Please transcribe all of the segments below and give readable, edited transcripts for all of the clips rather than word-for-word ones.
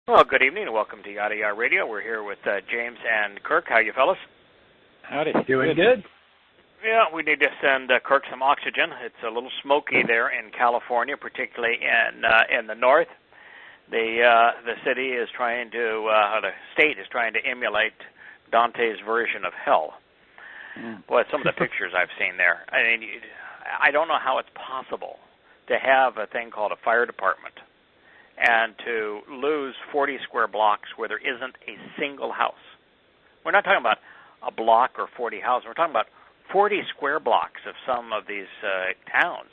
Well, good evening and welcome to Yada Yahweh Radio. We're here with James and Kirk. How you fellas? Howdy. Doing good. Yeah, we need to send Kirk some oxygen. It's a little smoky there in California, particularly in the north. The city is trying to, the state is trying to emulate Dante's version of hell. Boy, some of the pictures I've seen there. I mean, I don't know how it's possible to have a thing called a fire department and to lose 40 square blocks where there isn't a single house. We're not talking about a block or 40 houses. We're talking about 40 square blocks of some of these towns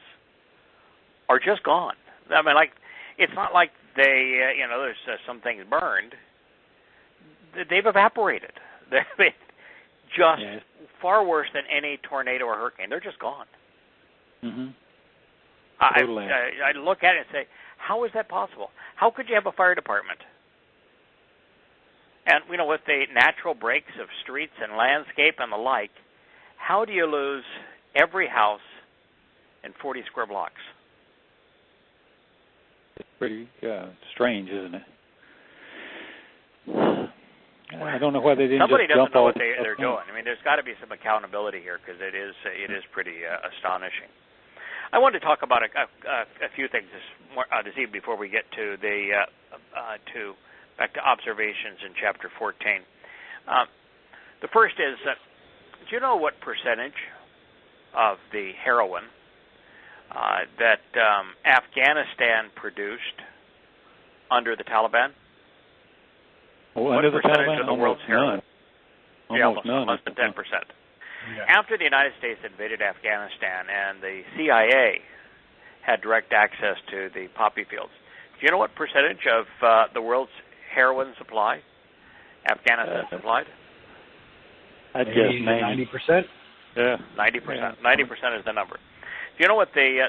are just gone. I mean, like, it's not like they, there's some things burned. They've evaporated. They're just far worse than any tornado or hurricane. They're just gone. Mm-hmm. Totally. I look at it and say, how is that possible? How could you have a fire department? And, with the natural breaks of streets and landscape and the like, how do you lose every house in 40 square blocks? It's pretty strange, isn't it? I don't know why they didn't Somebody just doesn't jump know all what they're doing. I mean, there's got to be some accountability here because it is pretty astonishing. I wanted to talk about a few things this evening before we get to back to observations in chapter 14. The first is, do you know what percentage of the heroin that Afghanistan produced under the Taliban? Oh, under the Taliban? Of the world's heroin? Almost none. Less than 10%. Yeah. After the United States invaded Afghanistan and the CIA had direct access to the poppy fields, do you know what percentage of the world's heroin supply Afghanistan supplied? I'd guess 90%. Yeah. 90%. 90% is the number. Do you know what the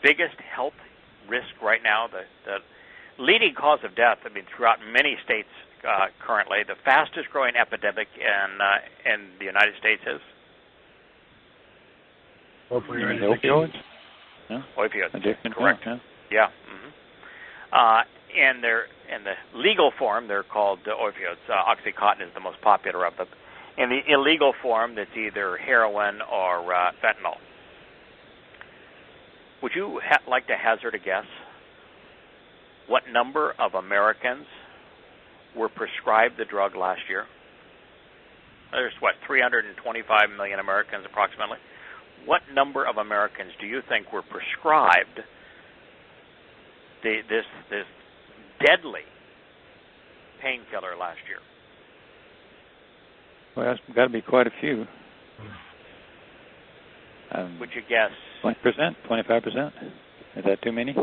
biggest health risk right now, the leading cause of death, throughout many states currently, the fastest growing epidemic in the United States is? Opioids? Yeah. Opioids. Addiction. Correct. Yeah. In the legal form, they're called opioids. Oxycontin is the most popular of them. In the illegal form, that's either heroin or fentanyl. Would you like to hazard a guess what number of Americans were prescribed the drug last year? There's, 325 million Americans approximately. What number of Americans do you think were prescribed this deadly painkiller last year? Well, it's got to be quite a few. Would you guess? 20%? 25%? Is that too many?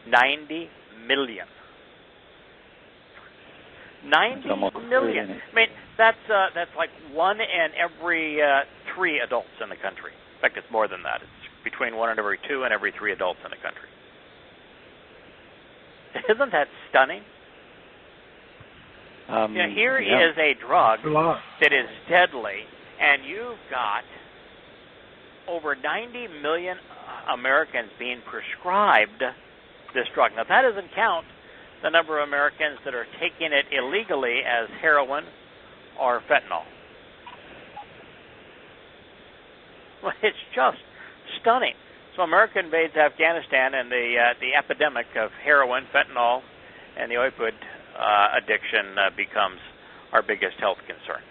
90 million. 90 million. I mean, that's like 1 in every 3 adults in the country. In fact, it's more than that. It's between 1 in every 2 and every 3 adults in the country. Isn't that stunning? Here is a drug that is deadly, and you've got over 90 million Americans being prescribed this drug. Now, that doesn't count the number of Americans that are taking it illegally as heroin or fentanyl. Well, it's just stunning. So America invades Afghanistan, and the epidemic of heroin, fentanyl, and the opioid addiction becomes our biggest health concern.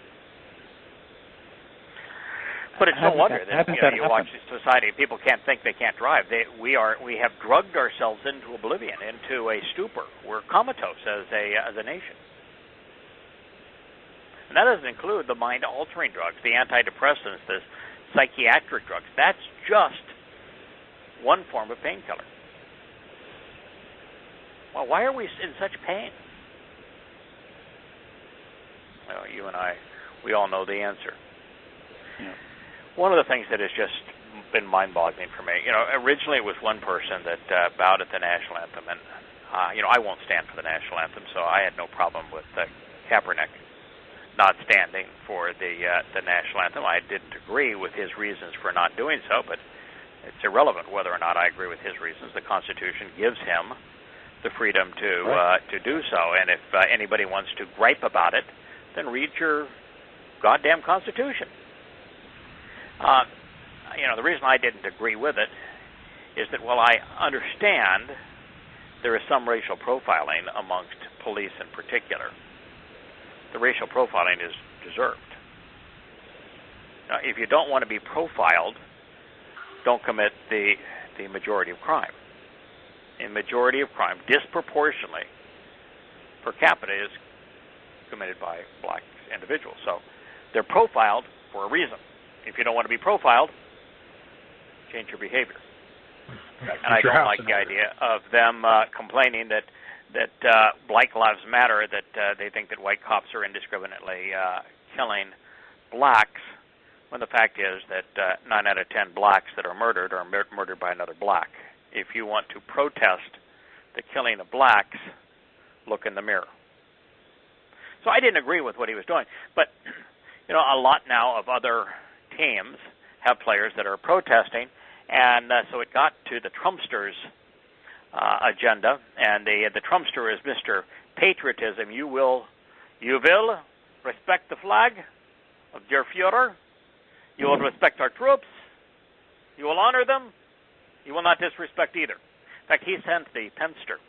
But it's no wonder that you watch society. People can't think, they can't drive. We have drugged ourselves into oblivion, into a stupor. We're comatose as a nation. And that doesn't include the mind-altering drugs, the antidepressants, the psychiatric drugs. That's just one form of painkiller. Well, why are we in such pain? Well, you and I, we all know the answer. Yeah. One of the things that has just been mind-boggling for me, originally it was one person that bowed at the national anthem, and I won't stand for the national anthem, so I had no problem with Kaepernick not standing for the national anthem. I didn't agree with his reasons for not doing so, but it's irrelevant whether or not I agree with his reasons. The Constitution gives him the freedom to do so. And if anybody wants to gripe about it, then read your goddamn Constitution. The reason I didn't agree with it is that while I understand there is some racial profiling amongst police in particular, the racial profiling is deserved. Now, if you don't want to be profiled, don't commit the majority of crime. In majority of crime, disproportionately per capita, is committed by black individuals. So they're profiled for a reason. If you don't want to be profiled, change your behavior. And I don't like the idea of them complaining that Black Lives Matter, that they think that white cops are indiscriminately killing blacks, when the fact is that 9 out of 10 blacks that are murdered by another black. If you want to protest the killing of blacks, look in the mirror. So I didn't agree with what he was doing. But, a lot now of other teams have players that are protesting, and so it got to the Trumpsters' agenda, and the Trumpster is Mr. Patriotism. You will respect the flag of dear Führer. You will respect our troops. You will honor them. You will not disrespect either. In fact, he sent the Penster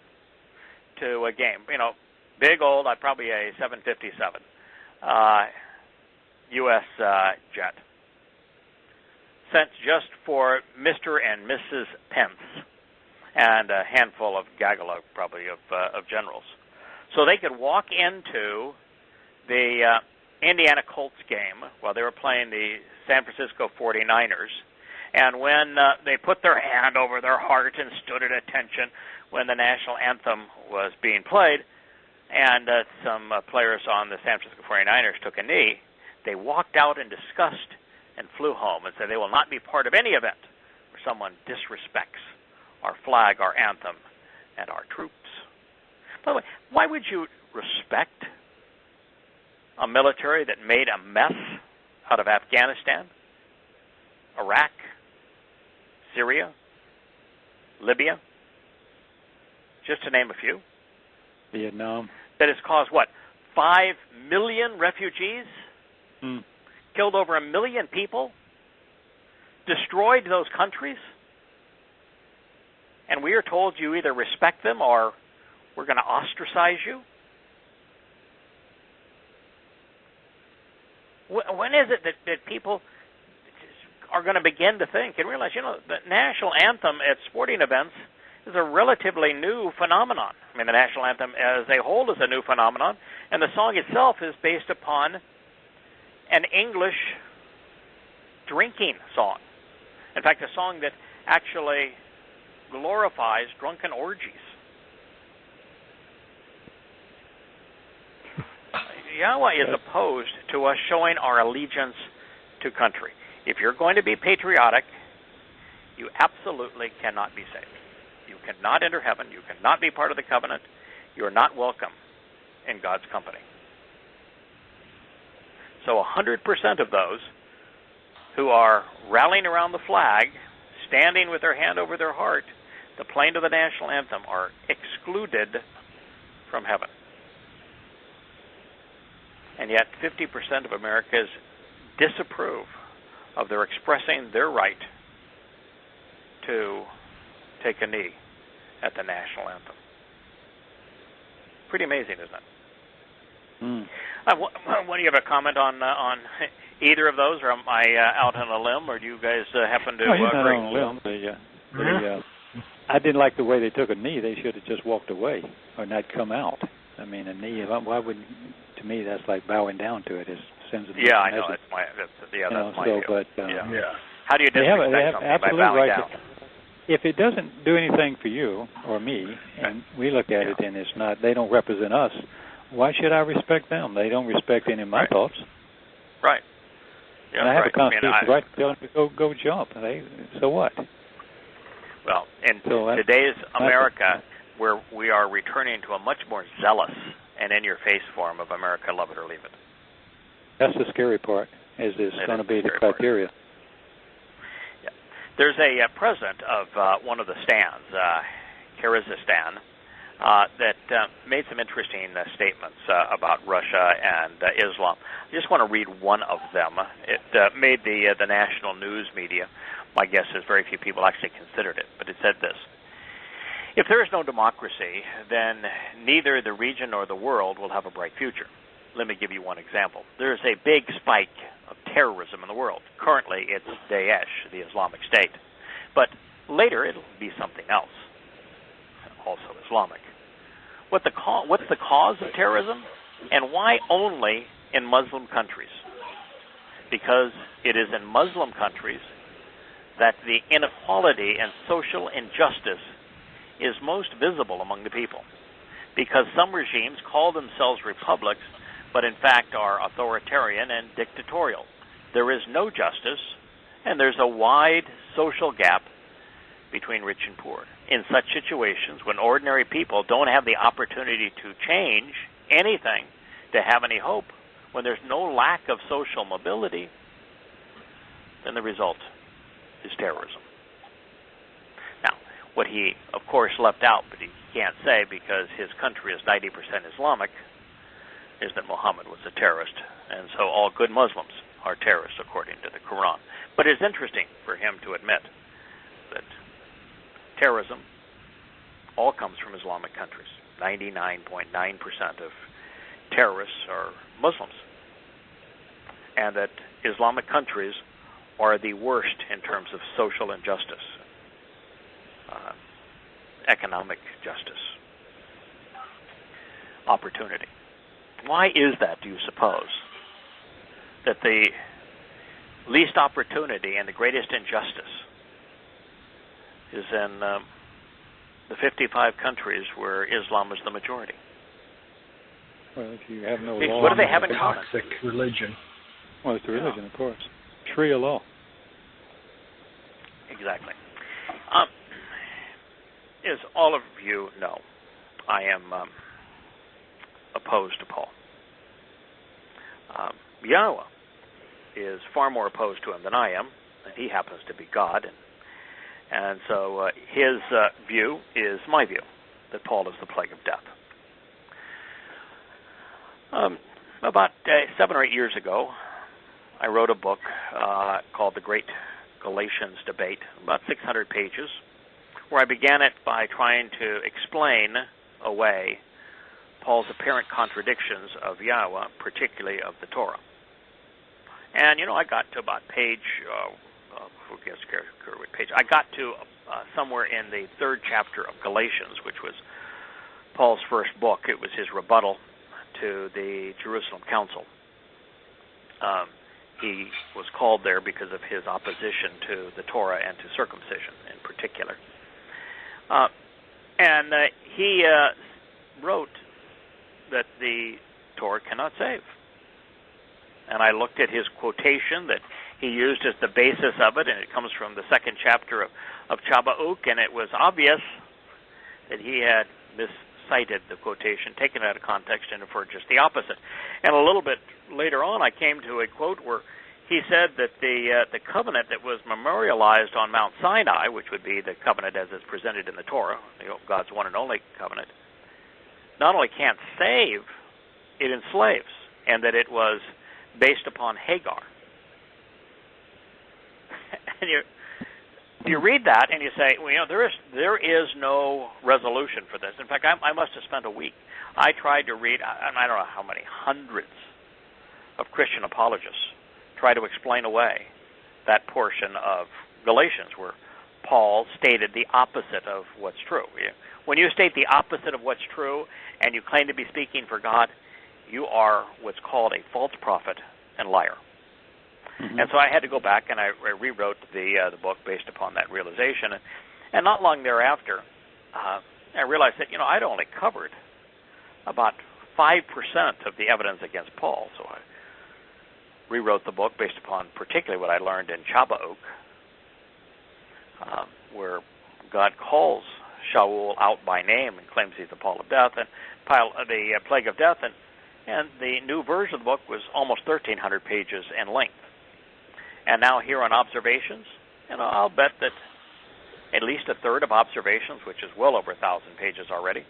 to a game. Big old, probably a 757 U.S. jet, sent just for Mr. and Mrs. Pence, and a handful of gaggle probably of generals, so they could walk into the Indiana Colts game while they were playing the San Francisco 49ers, and when they put their hand over their heart and stood at attention when the national anthem was being played, and some players on the San Francisco 49ers took a knee, they walked out and discussed and flew home and said they will not be part of any event where someone disrespects our flag, our anthem, and our troops. By the way, why would you respect a military that made a mess out of Afghanistan, Iraq, Syria, Libya, just to name a few? Vietnam. That has caused, 5 million refugees? Killed over 1 million people? Destroyed those countries? And we are told you either respect them or we're going to ostracize you? When is it that people are going to begin to think and realize, the national anthem at sporting events is a relatively new phenomenon. I mean, the national anthem as a whole is a new phenomenon, and the song itself is based upon an English drinking song. In fact, a song that actually glorifies drunken orgies. Yahweh is opposed to us showing our allegiance to country. If you're going to be patriotic, you absolutely cannot be saved. You cannot enter heaven. You cannot be part of the covenant. You are not welcome in God's company. So 100% of those who are rallying around the flag, standing with their hand over their heart, the playing of the national anthem, are excluded from heaven. And yet 50% of Americans disapprove of their expressing their right to take a knee at the national anthem. Pretty amazing, isn't it? What do you have a comment on either of those, or am I out on a limb, or do you guys happen to No, you're not agree? on a limb. I didn't like the way they took a knee. They should have just walked away or not come out. I mean, a knee. Why would? To me, that's like bowing down to it. It sends a Yeah, I know. message. That's my view. But How do you disrespect they have something absolute by bowing right down? If it doesn't do anything for you or me, and we look at it and it's not, they don't represent us, why should I respect them? They don't respect any of my thoughts. Right. Yeah, and I have a constitutional right to tell them to go jump. So what? Well, in today's America, where we are returning to a much more zealous and in-your-face form of America, love it or leave it. That's the scary part, is it's going to be the criteria. Yeah. There's a president of one of the stands, Kyrgyzstan, that made some interesting statements about Russia and Islam. I just want to read one of them. It made the national news media. My guess is very few people actually considered it, but it said this. If there is no democracy, then neither the region nor the world will have a bright future. Let me give you one example. There is a big spike of terrorism in the world. Currently, it's Daesh, the Islamic State. But later, it'll be something else, also Islamic. What's the cause of terrorism, and why only in Muslim countries? Because it is in Muslim countries that the inequality and social injustice is most visible among the people. Because some regimes call themselves republics, but in fact are authoritarian and dictatorial. There is no justice, and there's a wide social gap between rich and poor. In such situations, when ordinary people don't have the opportunity to change anything, to have any hope, when there's no lack of social mobility, then the result is terrorism. Now, what he, of course, left out, but he can't say because his country is 90% Islamic, is that Muhammad was a terrorist, and so all good Muslims are terrorists according to the Quran. But it's interesting for him to admit that terrorism all comes from Islamic countries. 99.9% of terrorists are Muslims, and that Islamic countries are the worst in terms of social injustice, economic justice, opportunity. Why is that, do you suppose, that the least opportunity and the greatest injustice is in the 55 countries where Islam is the majority? Well, if you have no law... What do they have in common? Toxic religion. Well, it's the religion, of course. Sharia law. Exactly. As all of you know, I am opposed to Paul. Yahowah is far more opposed to him than I am, and he happens to be God. And so his view is my view, that Paul is the plague of death. About 7 or 8 years ago, I wrote a book called The Great Galatians Debate, about 600 pages, where I began it by trying to explain away Paul's apparent contradictions of Yahowah, particularly of the Torah. And, I got to about page, I got to somewhere in the 3rd chapter of Galatians, which was Paul's first book. It was his rebuttal to the Jerusalem Council. He was called there because of his opposition to the Torah and to circumcision in particular. And he wrote that the Torah cannot save. And I looked at his quotation that he used as the basis of it, and it comes from the 2nd chapter of Shabbat, and it was obvious that he had miscited the quotation, taken it out of context, and inferred just the opposite. And a little bit later on, I came to a quote where he said that the covenant that was memorialized on Mount Sinai, which would be the covenant as it's presented in the Torah, God's one and only covenant, not only can't save, it enslaves, and that it was based upon Hagar. And you read that and you say, well, there is no resolution for this. In fact, I must have spent a week. I tried to read, I don't know how many, hundreds of Christian apologists try to explain away that portion of Galatians where Paul stated the opposite of what's true. When you state the opposite of what's true and you claim to be speaking for God, you are what's called a false prophet and liar. Mm-hmm. And so I had to go back and I rewrote the book based upon that realization. And not long thereafter, I realized that, I'd only covered about 5% of the evidence against Paul. So I rewrote the book based upon particularly what I learned in Shabbat, where God calls Shaul out by name and claims he's the Paul of death and the plague of death, and the new version of the book was almost 1,300 pages in length. And now here on Observations, I'll bet that at least a third of Observations, which is well over 1,000 pages already,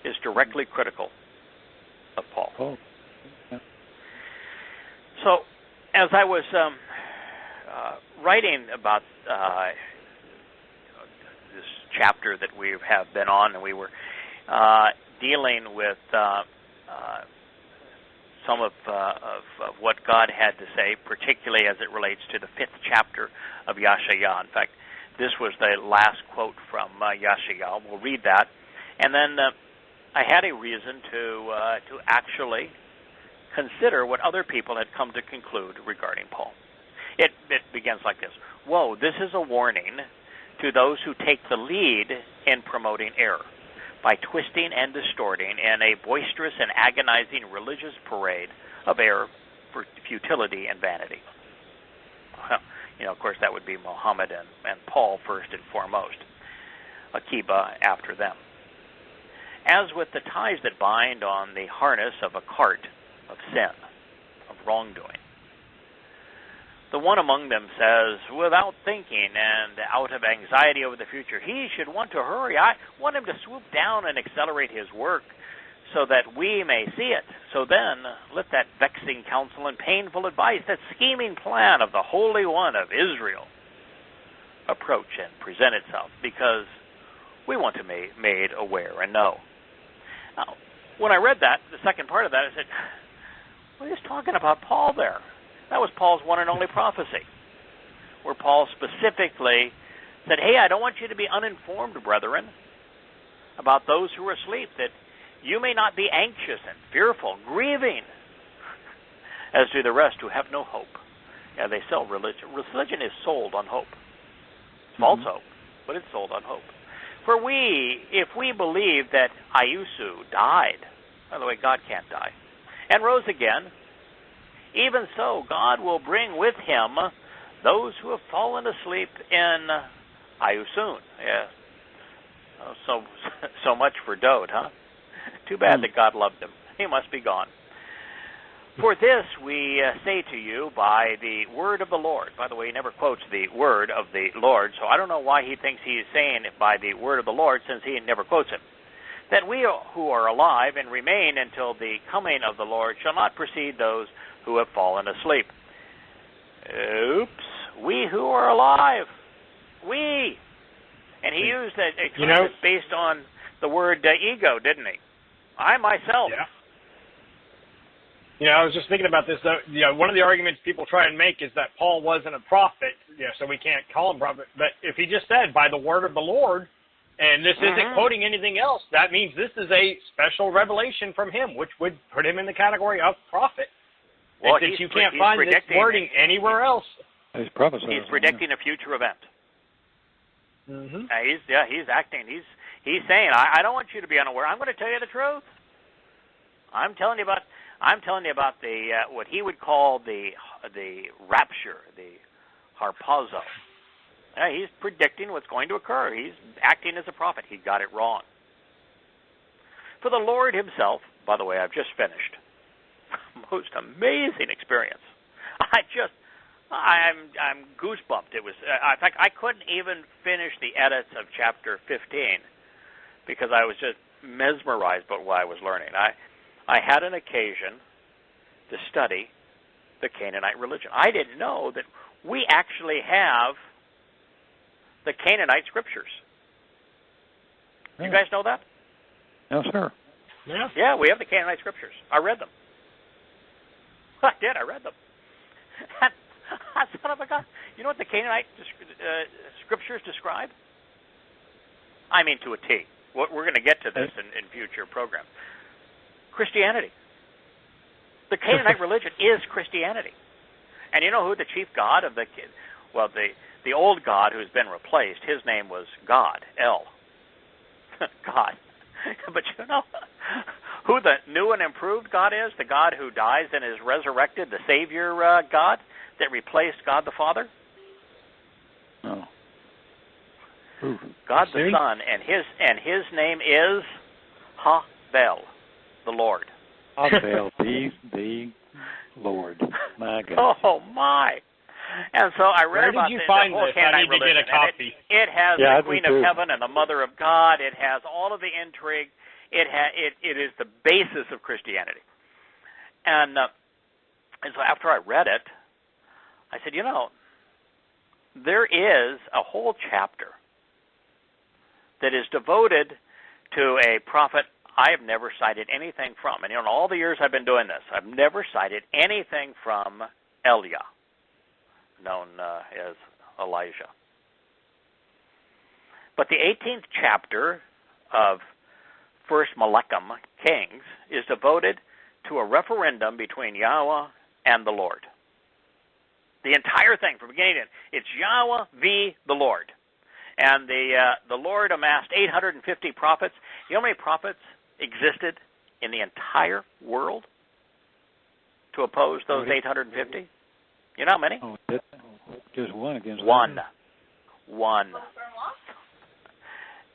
is directly critical of Paul. Oh. Yeah. So, as I was writing about this chapter that we have been on, and we were dealing with some of what God had to say, particularly as it relates to the 5th chapter of Yahowah. In fact, this was the last quote from Yahowah. We'll read that, and then I had a reason to actually consider what other people had come to conclude regarding Paul. It begins like this: "Woe, this is a warning to those who take the lead in promoting error by twisting and distorting in a boisterous and agonizing religious parade of error for futility and vanity." Well, of course, that would be Muhammad and Paul first and foremost, Akiba after them. "As with the ties that bind on the harness of a cart of sin, of wrongdoing. The one among them says, without thinking and out of anxiety over the future, he should want to hurry. I want him to swoop down and accelerate his work so that we may see it. So then, let that vexing counsel and painful advice, that scheming plan of the Holy One of Israel approach and present itself, because we want to be made aware and know." Now, when I read that, the second part of that, I said, well, he's talking about Paul there. That was Paul's one and only prophecy, where Paul specifically said, hey, I don't want you to be uninformed, brethren, about those who are asleep, that you may not be anxious and fearful, grieving, as do the rest who have no hope. Yeah, they sell religion. Religion is sold on hope. It's false hope, but it's sold on hope. For if we believe that Iusu died, by the way, God can't die, and rose again, even so God will bring with him those who have fallen asleep in Iusun. Yeah. Oh, so much for Dode, huh? Too bad that God loved him. He must be gone. For this we say to you by the word of the Lord. By the way, he never quotes the word of the Lord, so I don't know why he thinks he's saying it by the word of the Lord, since he never quotes it. That we who are alive and remain until the coming of the Lord shall not precede those who have fallen asleep. Oops. We who are alive. We. And he used a concept based on the word ego, didn't he? I myself. Yeah. I was just thinking about this. One of the arguments people try and make is that Paul wasn't a prophet, so we can't call him prophet. But if he just said, by the word of the Lord, and this isn't quoting anything else, that means this is a special revelation from him, which would put him in the category of prophet. Well, since you can't find this wording anywhere else. He's predicting a future event. Mm-hmm. He's acting. He's saying, I don't want you to be unaware. I'm going to tell you the truth. I'm telling you about the what he would call the rapture, the harpazo. He's predicting what's going to occur. He's acting as a prophet. He got it wrong. For the Lord himself, by the way, I've just finished. Most amazing experience. I'm goosebumped. It was, in fact, I couldn't even finish the edits of chapter 15 because I was just mesmerized by what I was learning. I had an occasion to study the Canaanite religion. I didn't know that we actually have the Canaanite scriptures. You guys know that? No, sir. Yeah, we have the Canaanite scriptures. I read them. I did. I read them. Son of a gun. You know what the Canaanite scriptures describe? I mean, to a T. We're going to get to this in future programs. Christianity. The Canaanite religion is Christianity. And you know who the chief god of the old god who's been replaced, his name was God, El. God. But you know who the new and improved God is? The God who dies and is resurrected, the Savior God that replaced God the Father? Oh. God the Son, and his name is Ha-Bel, the Lord. Ha-Bel, the Lord. My God. Oh, my. And so I read about the whole Canaanite religion. It has the Queen of Heaven and the Mother of God. It has all of the intrigue. It is the basis of Christianity. And so after I read it, I said, there is a whole chapter that is devoted to a prophet I have never cited anything from. And in all the years I've been doing this, I've never cited anything from Elia, known as Elijah. But the 18th chapter of First Malachim, Kings, is devoted to a referendum between Yahweh and the Lord. The entire thing, from beginning to end, it's Yahweh v. the Lord. And the Lord amassed 850 prophets. You know how many prophets existed in the entire world to oppose those 850? You know how many? Oh, just one against one.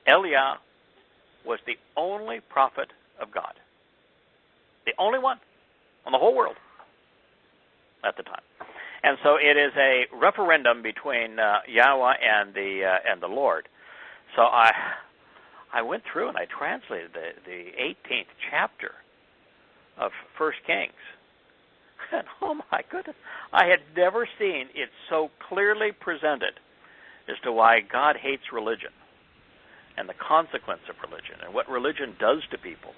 Elia was the only prophet of God. The only one on the whole world at the time. And so it is a referendum between Yahweh and the Lord. So I went through and I translated the 18th chapter of First Kings. And oh my goodness, I had never seen it so clearly presented as to why God hates religion and the consequence of religion and what religion does to people.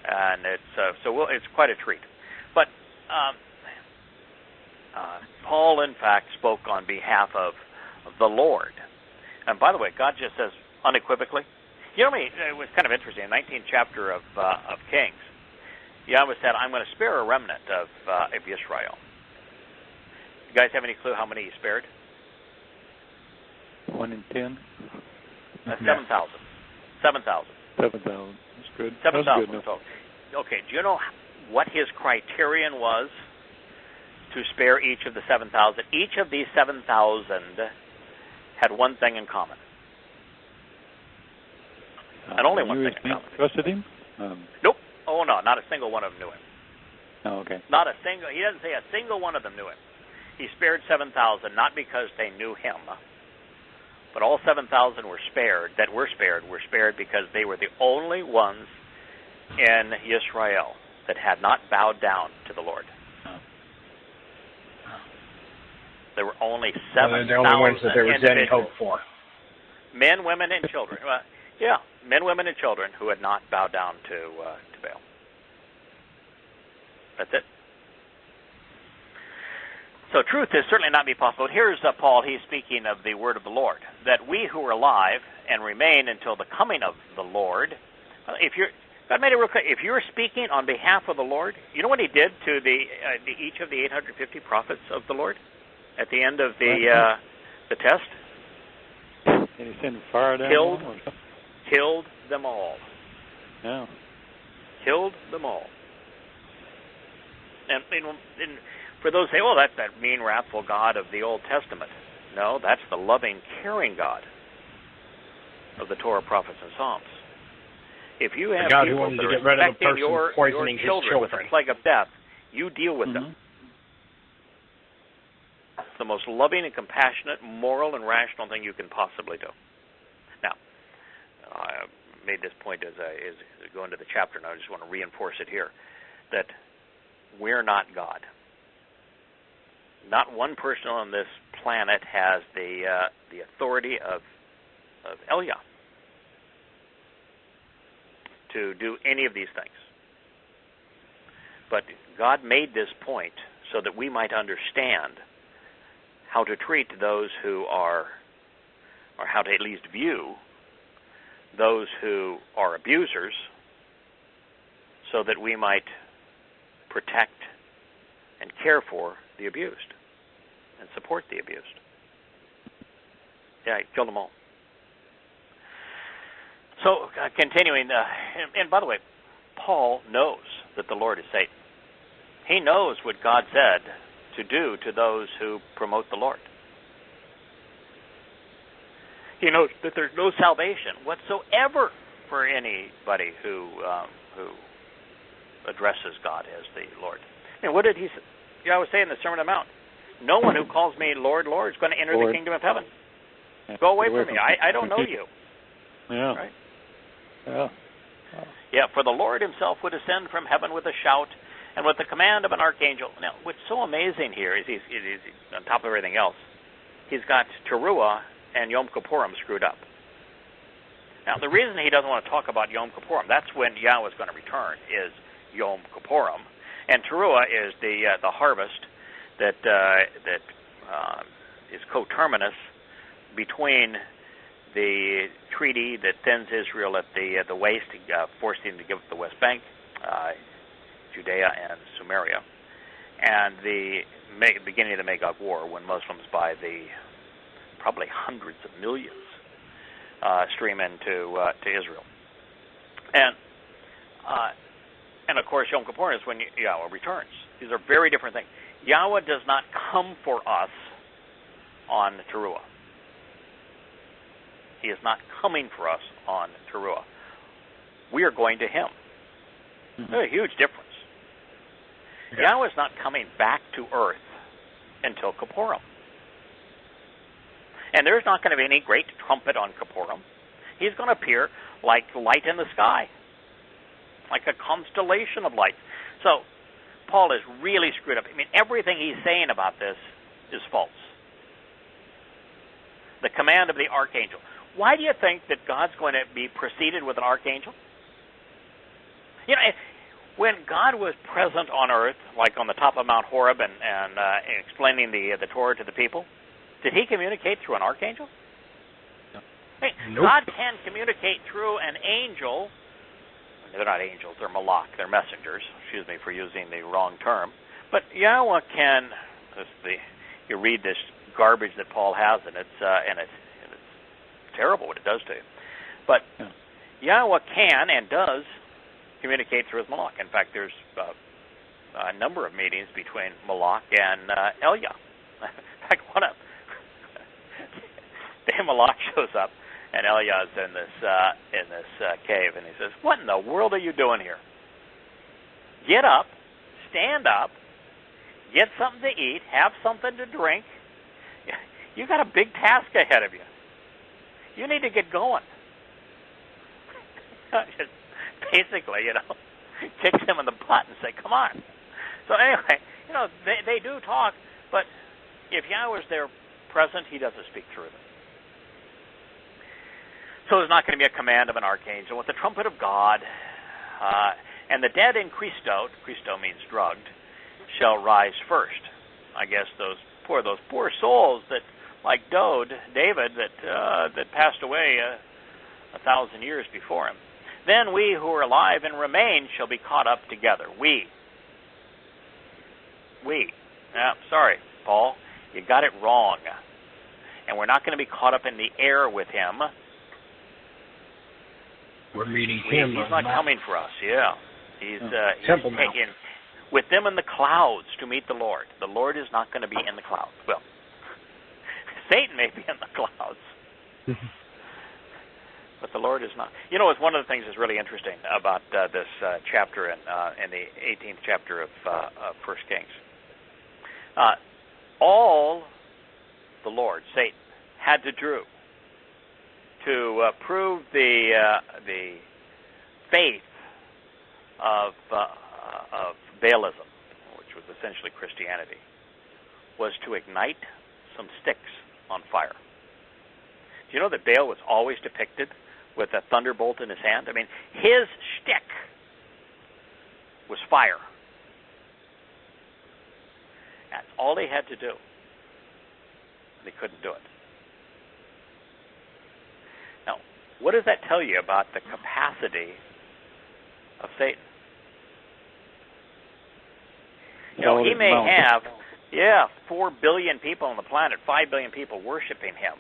And it's quite a treat. But Paul, in fact, spoke on behalf of the Lord. And by the way, God just says unequivocally. You know, it was kind of interesting. In the 19th chapter of Kings, Yahweh said, "I'm going to spare a remnant of Israel." You guys have any clue how many he spared? 1 in 10. 7,000. 7,000. 7,000. That's good. 7,000. Okay. Do you know what his criterion was to spare each of the 7,000? Each of these 7,000 had one thing in common. And only one thing in common. Trusted him? Nope. Oh, no, not a single one of them knew him. Oh, okay. Not a single, he doesn't say a single one of them knew him. He spared 7,000, not because they knew him, but all 7,000 were spared because they were the only ones in Israel that had not bowed down to the Lord. There were only 7,000 the only ones that there was any hope for. Men, women, and children. Men, women, and children who had not bowed down to Baal. That's it. So truth is certainly not be possible. Here's Paul. He's speaking of the word of the Lord, that we who are alive and remain until the coming of the Lord. God made it real clear. If you're speaking on behalf of the Lord, you know what he did to each of the 850 prophets of the Lord at the end of the test? Did he send fire down? Killed them all. Yeah. Killed them all. And for those who say, "Oh, that's that mean, wrathful God of the Old Testament." No, that's the loving, caring God of the Torah, prophets, and Psalms. If you have God people who wanted that to are get rid of the infecting person your poisoning his children with children the plague of death, you deal with them. It's the most loving and compassionate, moral and rational thing you can possibly do. Now, I made this point as I go into the chapter, and I just want to reinforce it here, that we're not God. Not one person on this planet has the authority of Elia to do any of these things. But God made this point so that we might understand how to treat those who are, or how to at least view those who are abusers, so that we might protect and care for the abused and support the abused. Yeah, he killed them all. So, continuing, and by the way, Paul knows that the Lord is Satan. He knows what God said to do to those who promote the Lord. He knows that there's no salvation whatsoever for anybody who addresses God as the Lord. And what did Yahweh say in the Sermon on the Mount? No one who calls me Lord, Lord is going to enter the kingdom of heaven. Go away from me. I don't know you. Yeah. Right? Yeah. Yeah, for the Lord himself would descend from heaven with a shout and with the command of an archangel. Now, what's so amazing here is he's on top of everything else, he's got Towrah and Yom Kippurim screwed up. Now, the reason he doesn't want to talk about Yom Kippurim, that's when Yahweh is going to return, is Yom Kippurim. And Towrah is the harvest that is coterminous between the treaty that thins Israel at the waist, forcing to give up the West Bank, Judea and Samaria, and the beginning of the Magog War, when Muslims by the probably hundreds of millions stream into to Israel, and of course Yom Kippur is when Yahweh returns. These are very different things. Yahweh does not come for us on Towrah. He is not coming for us on Towrah. We are going to him. There's a huge difference. Yeah. Yahweh is not coming back to earth until Kippurim. And there's not going to be any great trumpet on Kippurim. He's going to appear like light in the sky, like a constellation of lights. So Paul is really screwed up. I mean, everything he's saying about this is false. The command of the archangel. Why do you think that God's going to be preceded with an archangel? You know, when God was present on earth, like on the top of Mount Horeb and explaining the Torah to the people, did he communicate through an archangel? No. Hey, Nope. God can communicate through an angel. They're not angels, they're malach, they're messengers. Excuse me for using the wrong term. But Yahweh can, you read this garbage that Paul has, and it's terrible what it does to you. But Yahweh can and does communicate through his malach. In fact, there's a number of meetings between malach and Elia. In fact, malach shows up, and Eliah's in this cave, and he says, "What in the world are you doing here? Get up, stand up, get something to eat, have something to drink. You got a big task ahead of you. You need to get going." Just basically, kicks him in the butt and say, "Come on." So anyway, they do talk, but if Yahweh's there present, he doesn't speak through them. So there's not going to be a command of an archangel. With the trumpet of God, and the dead in Christo means drugged, shall rise first. I guess those poor souls that, like David, that passed away 1,000 years before him. Then we who are alive and remain shall be caught up together. We. Sorry, Paul, you got it wrong. And we're not going to be caught up in the air with him. We're meeting him. He's not coming for us. Yeah, he's taken with them in the clouds to meet the Lord. The Lord is not going to be in the clouds. Well, Satan may be in the clouds, but the Lord is not. It's one of the things that's really interesting about this chapter in the 18th chapter of 1 Kings. All the Lord, Satan, had to do to prove the faith of Baalism, which was essentially Christianity, was to ignite some sticks on fire. Do you know that Baal was always depicted with a thunderbolt in his hand? I mean, his stick was fire. That's all they had to do. They couldn't do it. Now, what does that tell you about the capacity of Satan? He may have, 4 billion people on the planet, 5 billion people worshiping him,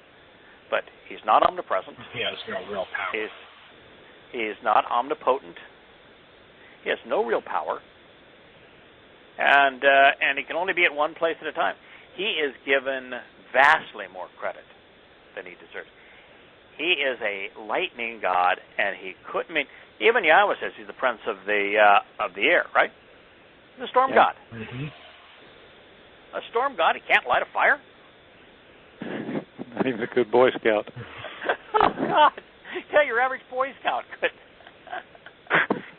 but he's not omnipresent. He has no real power. He's not omnipotent. He has no real power, and he can only be at one place at a time. He is given vastly more credit than he deserves. He is a lightning god, and he couldn't. I mean, even Yahweh says he's the prince of the air, right? The storm god. Mm-hmm. A storm god, he can't light a fire. Not even a good Boy Scout. Oh God! Yeah, your average Boy Scout could.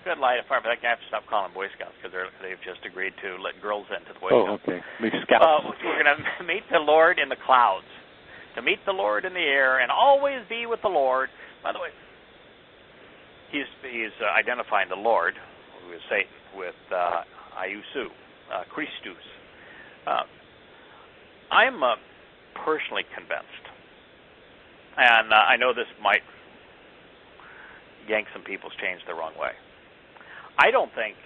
good light a fire, but I have to stop calling Boy Scouts because they've just agreed to let girls into the Boy Oh, Scouts. okay. Big Scouts. We're going to meet the Lord in the clouds, to meet the Lord in the air, and always be with the Lord. By the way, he's identifying the Lord, who is Satan, with Iusu, Christus. I'm personally convinced, and I know this might yank some people's change the wrong way. I don't think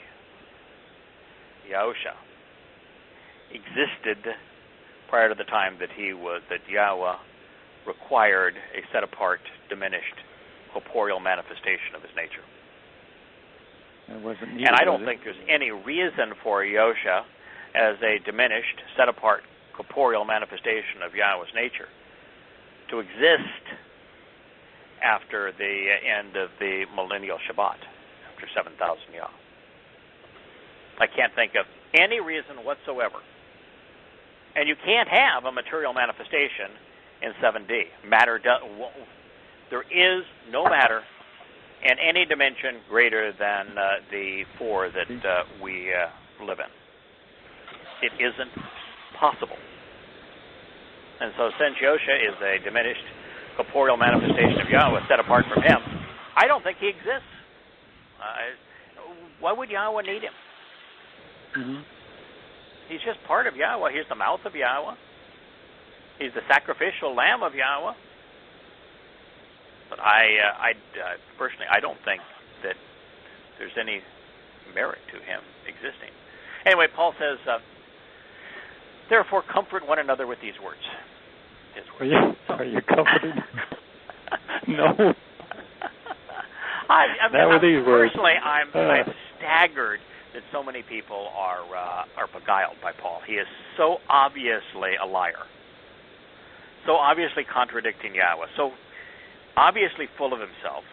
Yahusha existed prior to the time that Yahweh required a set-apart, diminished, corporeal manifestation of his nature. It wasn't needed, and I don't think there's any reason for Yahusha as a diminished, set-apart, corporeal manifestation of Yahweh's nature to exist after the end of the millennial Shabbat, after 7,000 Yah. I can't think of any reason whatsoever. And you can't have a material manifestation in 7D. There is no matter in any dimension greater than the 4 that we live in. It isn't possible. And so since Yahusha is a diminished corporeal manifestation of Yahweh set apart from him, I don't think he exists. Why would Yahweh need him? Mm-hmm. He's just part of Yahweh. He's the mouth of Yahweh. He's the sacrificial lamb of Yahweh. But I personally, I don't think that there's any merit to him existing. Anyway, Paul says, therefore comfort one another with these words. His words. Are you comforted? No. Personally, I'm staggered that so many people are beguiled by Paul. He is so obviously a liar, so obviously contradicting Yahweh, so obviously full of himself,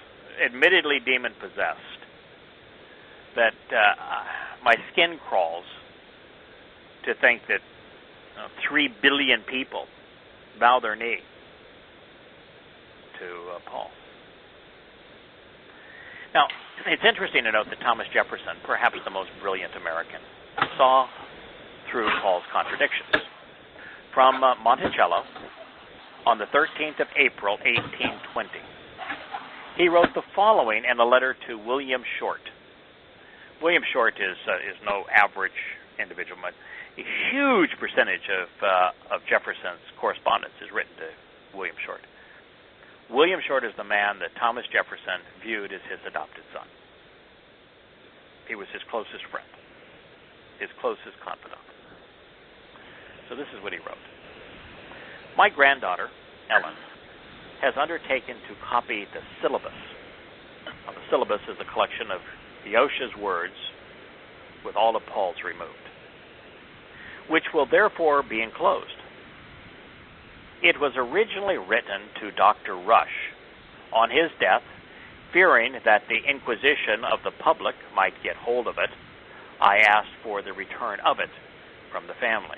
admittedly demon-possessed, that my skin crawls to think that 3 billion people bow their knee to Paul. Now, it's interesting to note that Thomas Jefferson, perhaps the most brilliant American, saw through Paul's contradictions. From Monticello, on the 13th of April, 1820, he wrote the following in a letter to William Short. William Short is no average individual, but a huge percentage of Jefferson's correspondence is written to William Short. William Short is the man that Thomas Jefferson viewed as his adopted son. He was his closest friend, his closest confidant. So this is what he wrote. My granddaughter, Ellen, has undertaken to copy the syllabus. Now, the syllabus is a collection of Yahusha's words with all of Paul's removed, which will therefore be enclosed. It was originally written to Dr. Rush. On his death, fearing that the inquisition of the public might get hold of it, I asked for the return of it from the family,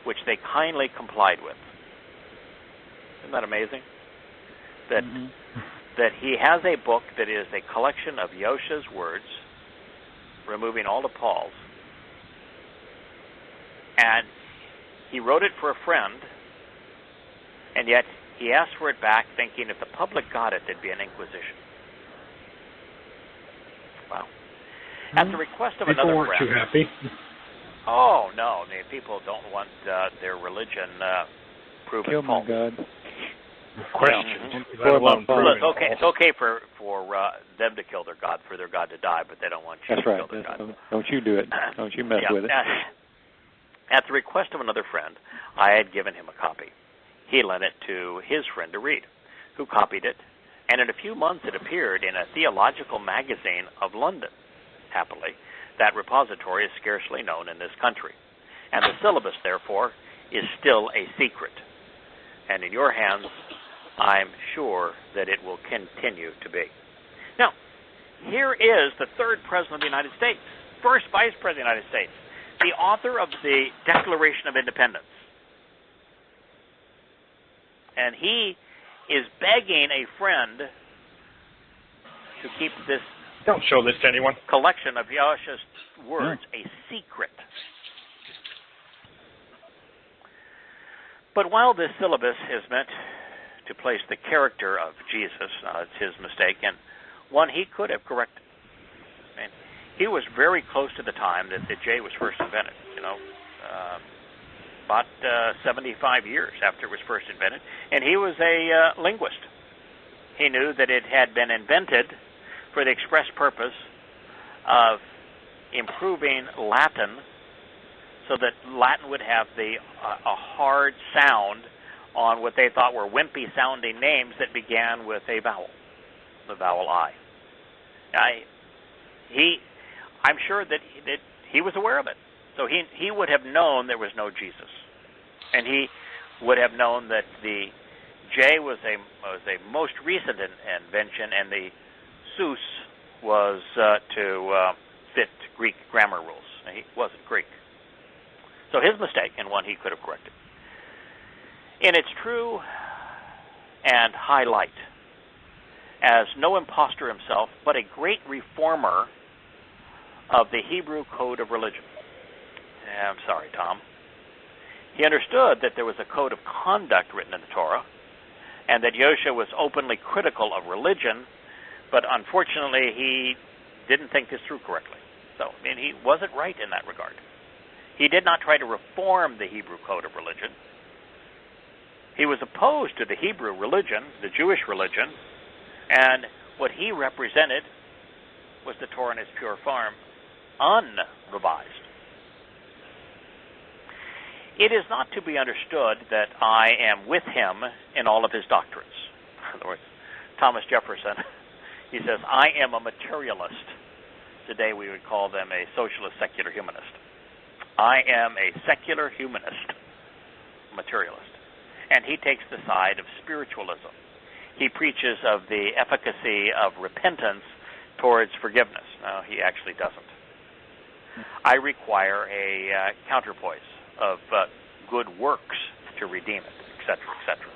which they kindly complied with. Isn't that amazing? That he has a book that is a collection of Yahusha's words, removing all of Paul's, and he wrote it for a friend, and yet he asked for it back thinking if the public got it, there'd be an inquisition. Wow. At the request of another friend. People weren't too happy. Oh, no. People don't want their religion proven Kill false. my God. Question. It's okay for them to kill their God, for their God to die, but they don't want you to kill their God. Don't you do it. Don't you mess with it. At the request of another friend, I had given him a copy. He lent it to his friend to read, who copied it, and in a few months it appeared in a theological magazine of London. Happily, that repository is scarcely known in this country, and the syllabus, therefore, is still a secret. And in your hands, I'm sure that it will continue to be. Now, here is the third President of the United States, first Vice President of the United States, the author of the Declaration of Independence. And he is begging a friend to keep this Don't show this to anyone. Collection of Yahushua's words, a secret. But while this syllabus is meant to place the character of Jesus, it's his mistake, and one he could have corrected. I mean, he was very close to the time that the J was first invented, about 75 years after it was first invented, and he was a linguist. He knew that it had been invented for the express purpose of improving Latin so that Latin would have a hard sound on what they thought were wimpy-sounding names that began with a vowel, the vowel I. I'm sure that he was aware of it. So he would have known there was no Jesus. And he would have known that the J was a most recent invention, and the sous was to fit Greek grammar rules. He wasn't Greek. So his mistake, and one he could have corrected. In its true and high light, as no impostor himself, but a great reformer of the Hebrew code of religion. I'm sorry, Tom. He understood that there was a code of conduct written in the Torah, and that Yahushua was openly critical of religion, but unfortunately he didn't think this through correctly. So, he wasn't right in that regard. He did not try to reform the Hebrew code of religion. He was opposed to the Hebrew religion, the Jewish religion, and what he represented was the Torah in its pure form, unrevised. It is not to be understood that I am with him in all of his doctrines. In other words, Thomas Jefferson, he says, I am a materialist. Today we would call them a socialist secular humanist. I am a secular humanist, materialist. And he takes the side of spiritualism. He preaches of the efficacy of repentance towards forgiveness. No, he actually doesn't. I require a counterpoise of good works to redeem it, etc., etc.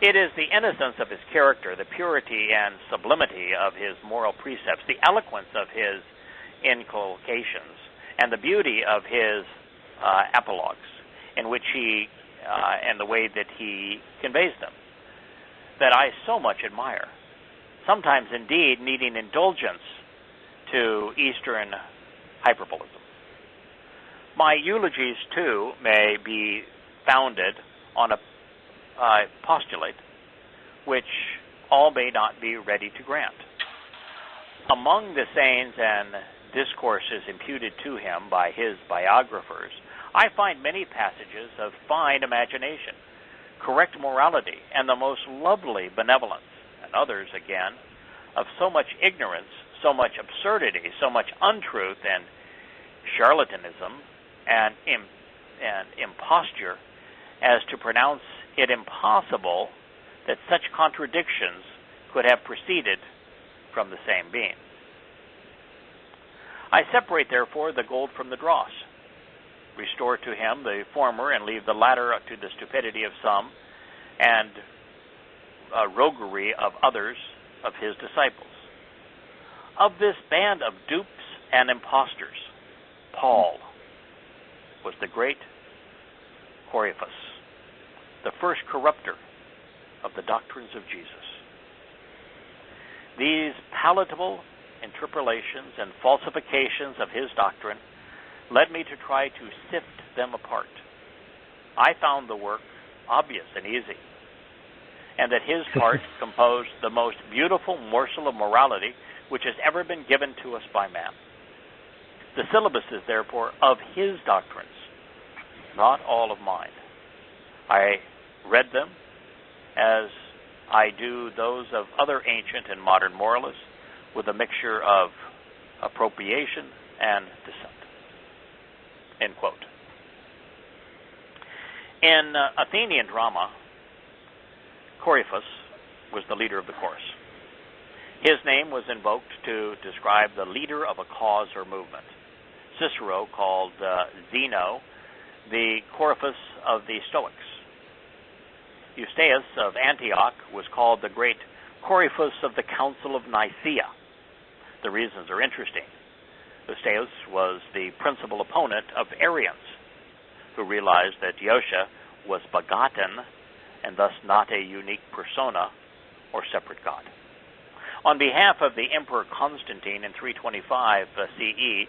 It is the innocence of his character, the purity and sublimity of his moral precepts, the eloquence of his inculcations, and the beauty of his apologues, in which he and the way that he conveys them, that I so much admire. Sometimes, indeed, needing indulgence to Eastern hyperbolism. My eulogies, too, may be founded on a postulate which all may not be ready to grant. Among the sayings and discourses imputed to him by his biographers, I find many passages of fine imagination, correct morality, and the most lovely benevolence, and others, again, of so much ignorance, so much absurdity, so much untruth and charlatanism and imposture as to pronounce it impossible that such contradictions could have proceeded from the same being. I separate, therefore, the gold from the dross, restore to him the former, and leave the latter to the stupidity of some and roguery of others of his disciples. Of this band of dupes and impostors, Paul was the great Coryphus, the first corrupter of the doctrines of Jesus. These palatable interpolations and falsifications of his doctrine led me to try to sift them apart. I found the work obvious and easy, and that his part composed the most beautiful morsel of morality which has ever been given to us by man. The syllabus is therefore of his doctrines, not all of mine. I read them as I do those of other ancient and modern moralists, with a mixture of appropriation and dissent. End quote. In Athenian drama, Coryphus was the leader of the chorus. His name was invoked to describe the leader of a cause or movement. Cicero called Zeno the Coryphus of the Stoics. Eustaeus of Antioch was called the great Coryphus of the Council of Nicaea. The reasons are interesting. Espouse was the principal opponent of Arians, who realized that Yahshua was begotten and thus not a unique persona or separate God. On behalf of the Emperor Constantine in 325 CE,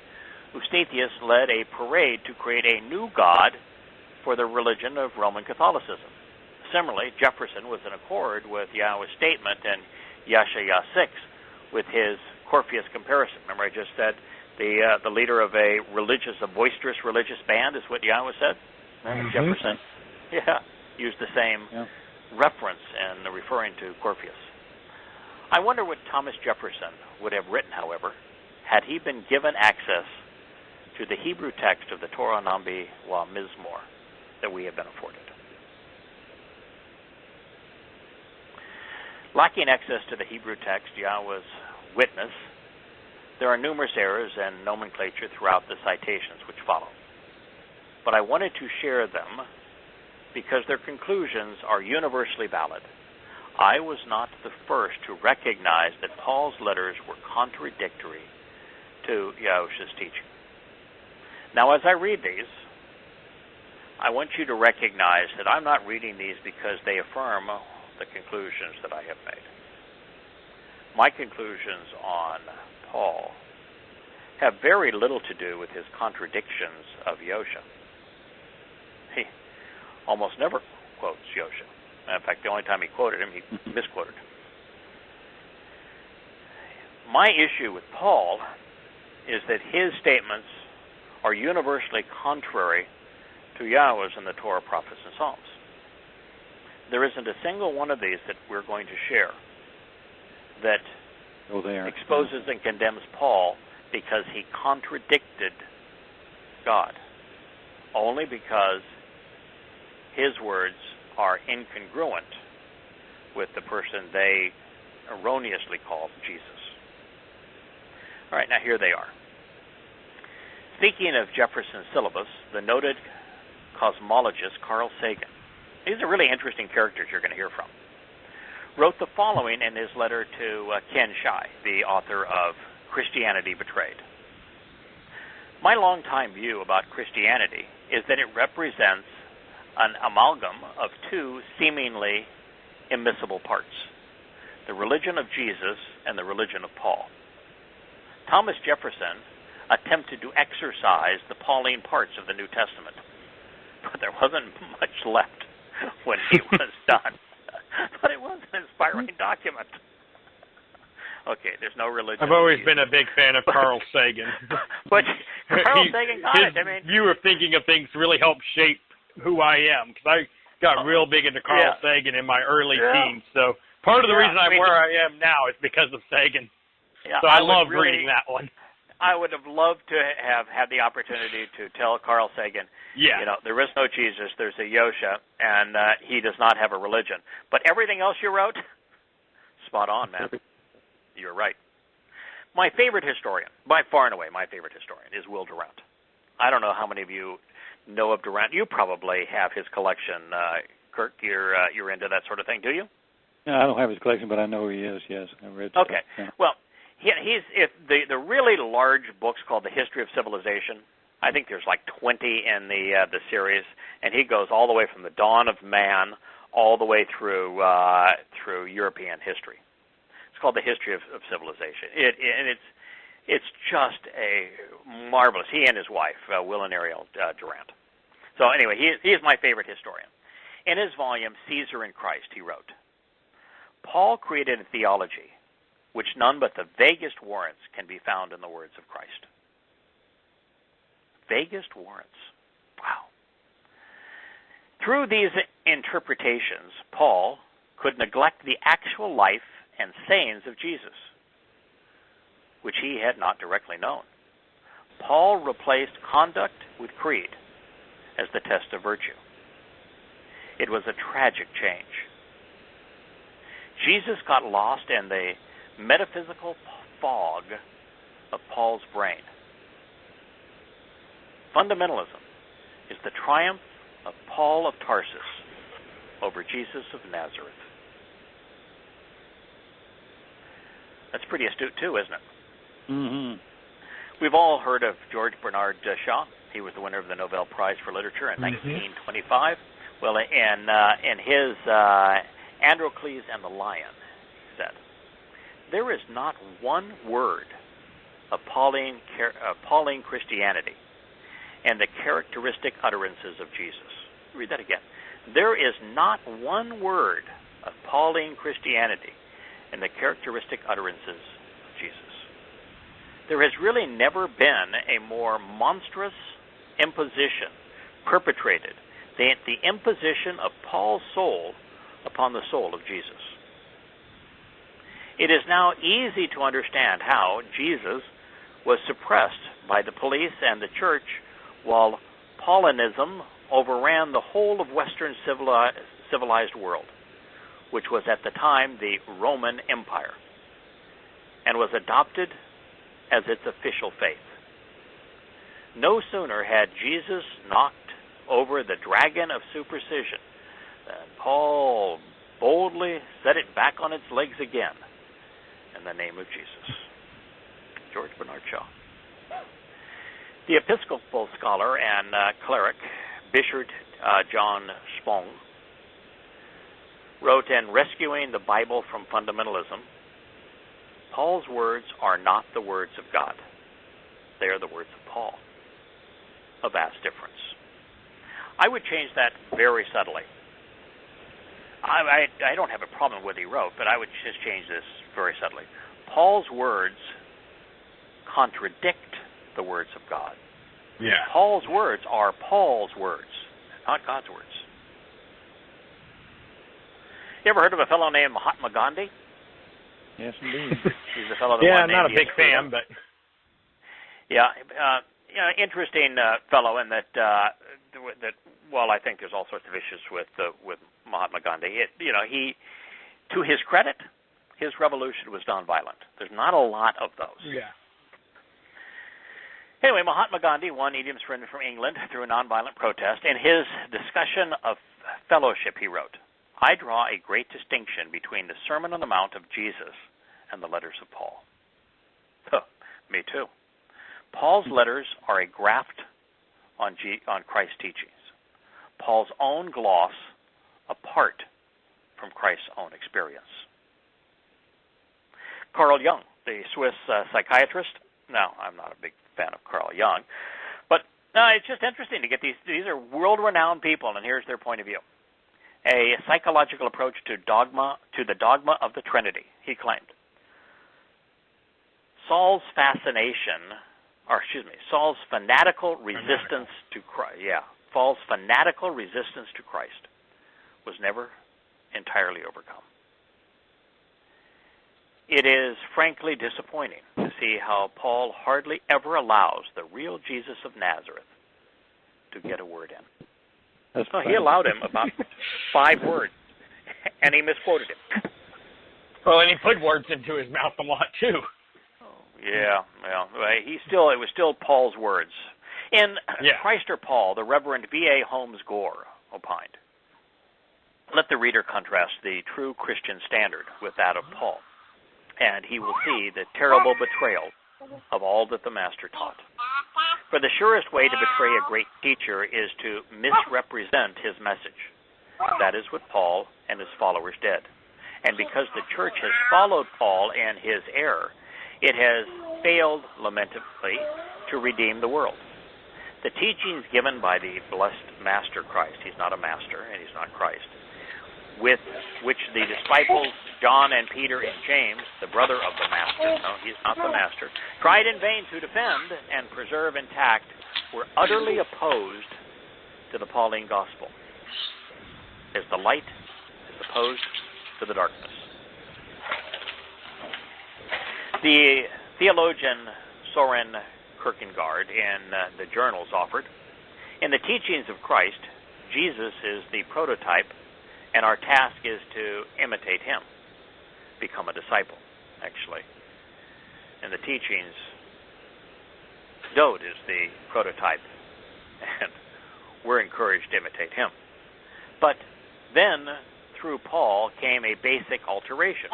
Eustathius led a parade to create a new God for the religion of Roman Catholicism. Similarly, Jefferson was in accord with Yahweh's statement in Yahshua 6 with his Corpheus comparison. Remember I just said the leader of a boisterous religious band is what Yahweh said? Mm-hmm. Jefferson, used the same reference in referring to Corpheus. I wonder what Thomas Jefferson would have written, however, had he been given access to the Hebrew text of the Torah Nambi wa Mizmor that we have been afforded. Lacking access to the Hebrew text, Yahweh's witness, there are numerous errors and nomenclature throughout the citations which follow. But I wanted to share them because their conclusions are universally valid. I was not the first to recognize that Paul's letters were contradictory to Yahushua's teaching. Now, as I read these, I want you to recognize that I'm not reading these because they affirm the conclusions that I have made. My conclusions on Paul have very little to do with his contradictions of Yahshua. He almost never quotes Yahshua. In fact, the only time he quoted him, he misquoted. My issue with Paul is that his statements are universally contrary to Yahweh's in the Torah, prophets, and Psalms. There isn't a single one of these that we're going to share that exposes and condemns Paul because he contradicted God, only because his words are incongruent with the person they erroneously called Jesus. All right, now here they are. Speaking of Jefferson's syllabus, the noted cosmologist Carl Sagan, these are really interesting characters you're going to hear from, wrote the following in his letter to Ken Shai, the author of Christianity Betrayed. My longtime view about Christianity is that it represents an amalgam of two seemingly immiscible parts, the religion of Jesus and the religion of Paul. Thomas Jefferson attempted to exorcise the Pauline parts of the New Testament, but there wasn't much left when he was done. But it was an inspiring document. Okay, there's no religion. I've always been a big fan of Carl Sagan. But Carl Sagan got it. I mean, view of thinking of things really helped shape who I am, because I got real big into Carl Sagan in my early teens. So part of the reason I'm where I am now is because of Sagan. Yeah, so I love reading that one. I would have loved to have had the opportunity to tell Carl Sagan, there is no Jesus, there's a Yahshua, and he does not have a religion. But everything else you wrote, spot on, man. You're right. My favorite historian, by far and away, my favorite historian is Will Durant. I don't know how many of you know of Durant. You probably have his collection, Kirk. You're into that sort of thing, do you? No, I don't have his collection, but I know who he is. Yes, I read. Okay. Yeah. Well, the really large books called The History of Civilization. I think there's like 20 in the series, and he goes all the way from the dawn of man all the way through European history. It's called The History of Civilization. It's just a marvelous. He and his wife, Will and Ariel Durant. So anyway, he is my favorite historian. In his volume, Caesar and Christ, he wrote, Paul created a theology which none but the vaguest warrants can be found in the words of Christ. Vaguest warrants. Wow. Through these interpretations, Paul could neglect the actual life and sayings of Jesus, which he had not directly known. Paul replaced conduct with creed as the test of virtue. It was a tragic change. Jesus got lost in the metaphysical fog of Paul's brain. Fundamentalism is the triumph of Paul of Tarsus over Jesus of Nazareth. That's pretty astute too, isn't it? Mm-hmm. We've all heard of George Bernard Shaw. He was the winner of the Nobel Prize for Literature in 1925. Well, in his Androcles and the Lion, he said, "There is not one word of Pauline Christianity and the characteristic utterances of Jesus." Read that again. "There is not one word of Pauline Christianity and the characteristic utterances of Jesus." There has really never been a more monstrous imposition perpetrated than the imposition of Paul's soul upon the soul of Jesus. It is now easy to understand how Jesus was suppressed by the police and the church while Paulinism overran the whole of Western civilized world, which was at the time the Roman Empire, and was adopted as its official faith. No sooner had Jesus knocked over the dragon of superstition than Paul boldly set it back on its legs again in the name of Jesus. George Bernard Shaw. The Episcopal scholar and cleric Bishop John Spong wrote in Rescuing the Bible from Fundamentalism, "Paul's words are not the words of God. They are the words of Paul. A vast difference." I would change that very subtly. I don't have a problem with what he wrote, but I would just change this very subtly. Paul's words contradict the words of God. Yeah. Paul's words are Paul's words, not God's words. You ever heard of a fellow named Mahatma Gandhi? Yes, indeed. He's a fellow that Yeah, won not a India's big freedom. fan, but Yeah, interesting fellow in that well, I think there's all sorts of issues with Mahatma Gandhi. He, to his credit, his revolution was nonviolent. There's not a lot of those. yeah. Anyway, Mahatma Gandhi won India's freedom from England through a nonviolent protest. In his discussion of fellowship, he wrote, "I draw a great distinction between the Sermon on the Mount of Jesus and the letters of Paul." Me too. Paul's letters are a graft on Christ's teachings. Paul's own gloss apart from Christ's own experience. Carl Jung, the Swiss psychiatrist. Now, I'm not a big fan of Carl Jung, but it's just interesting to get these are world-renowned people, and here's their point of view. A psychological approach to the dogma of the Trinity, he claimed. Saul's fanatical resistance to Christ. Saul's fanatical resistance to Christ was never entirely overcome. It is frankly disappointing to see how Paul hardly ever allows the real Jesus of Nazareth to get a word in. He allowed him about 5 words, and he misquoted him. Well, and he put words into his mouth a lot too. Yeah, well, it was still Paul's words. In Christ or Paul, the Reverend B.A. Holmes Gore opined, "Let the reader contrast the true Christian standard with that of Paul, and he will see the terrible betrayal of all that the Master taught. For the surest way to betray a great teacher is to misrepresent his message. That is what Paul and his followers did. And because the church has followed Paul and his error, it has failed lamentably to redeem the world. The teachings given by the blessed Master Christ," he's not a master and he's not Christ, "with which the disciples John and Peter and James, the brother of the Master," no, he's not the Master, "tried in vain to defend and preserve intact, were utterly opposed to the Pauline gospel, as the light is opposed to the darkness." The theologian Soren Kierkegaard in the Journals offered, "In the teachings of Christ, Jesus is the prototype, and our task is to imitate him, become a disciple." Actually, in the teachings, Dode is the prototype, and we're encouraged to imitate him. But then, through Paul, came a basic alteration.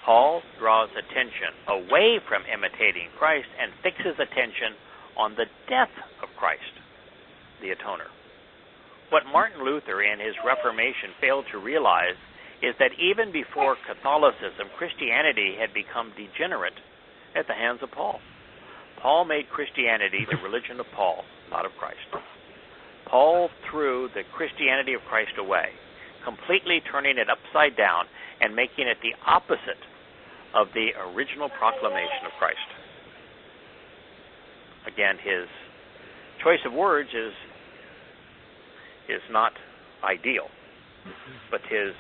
Paul draws attention away from imitating Christ and fixes attention on the death of Christ, the atoner. What Martin Luther in his Reformation failed to realize is that even before Catholicism, Christianity had become degenerate at the hands of Paul. Paul made Christianity the religion of Paul, not of Christ. Paul threw the Christianity of Christ away, completely turning it upside down and making it the opposite of the original proclamation of Christ. Again, his choice of words is not ideal, but his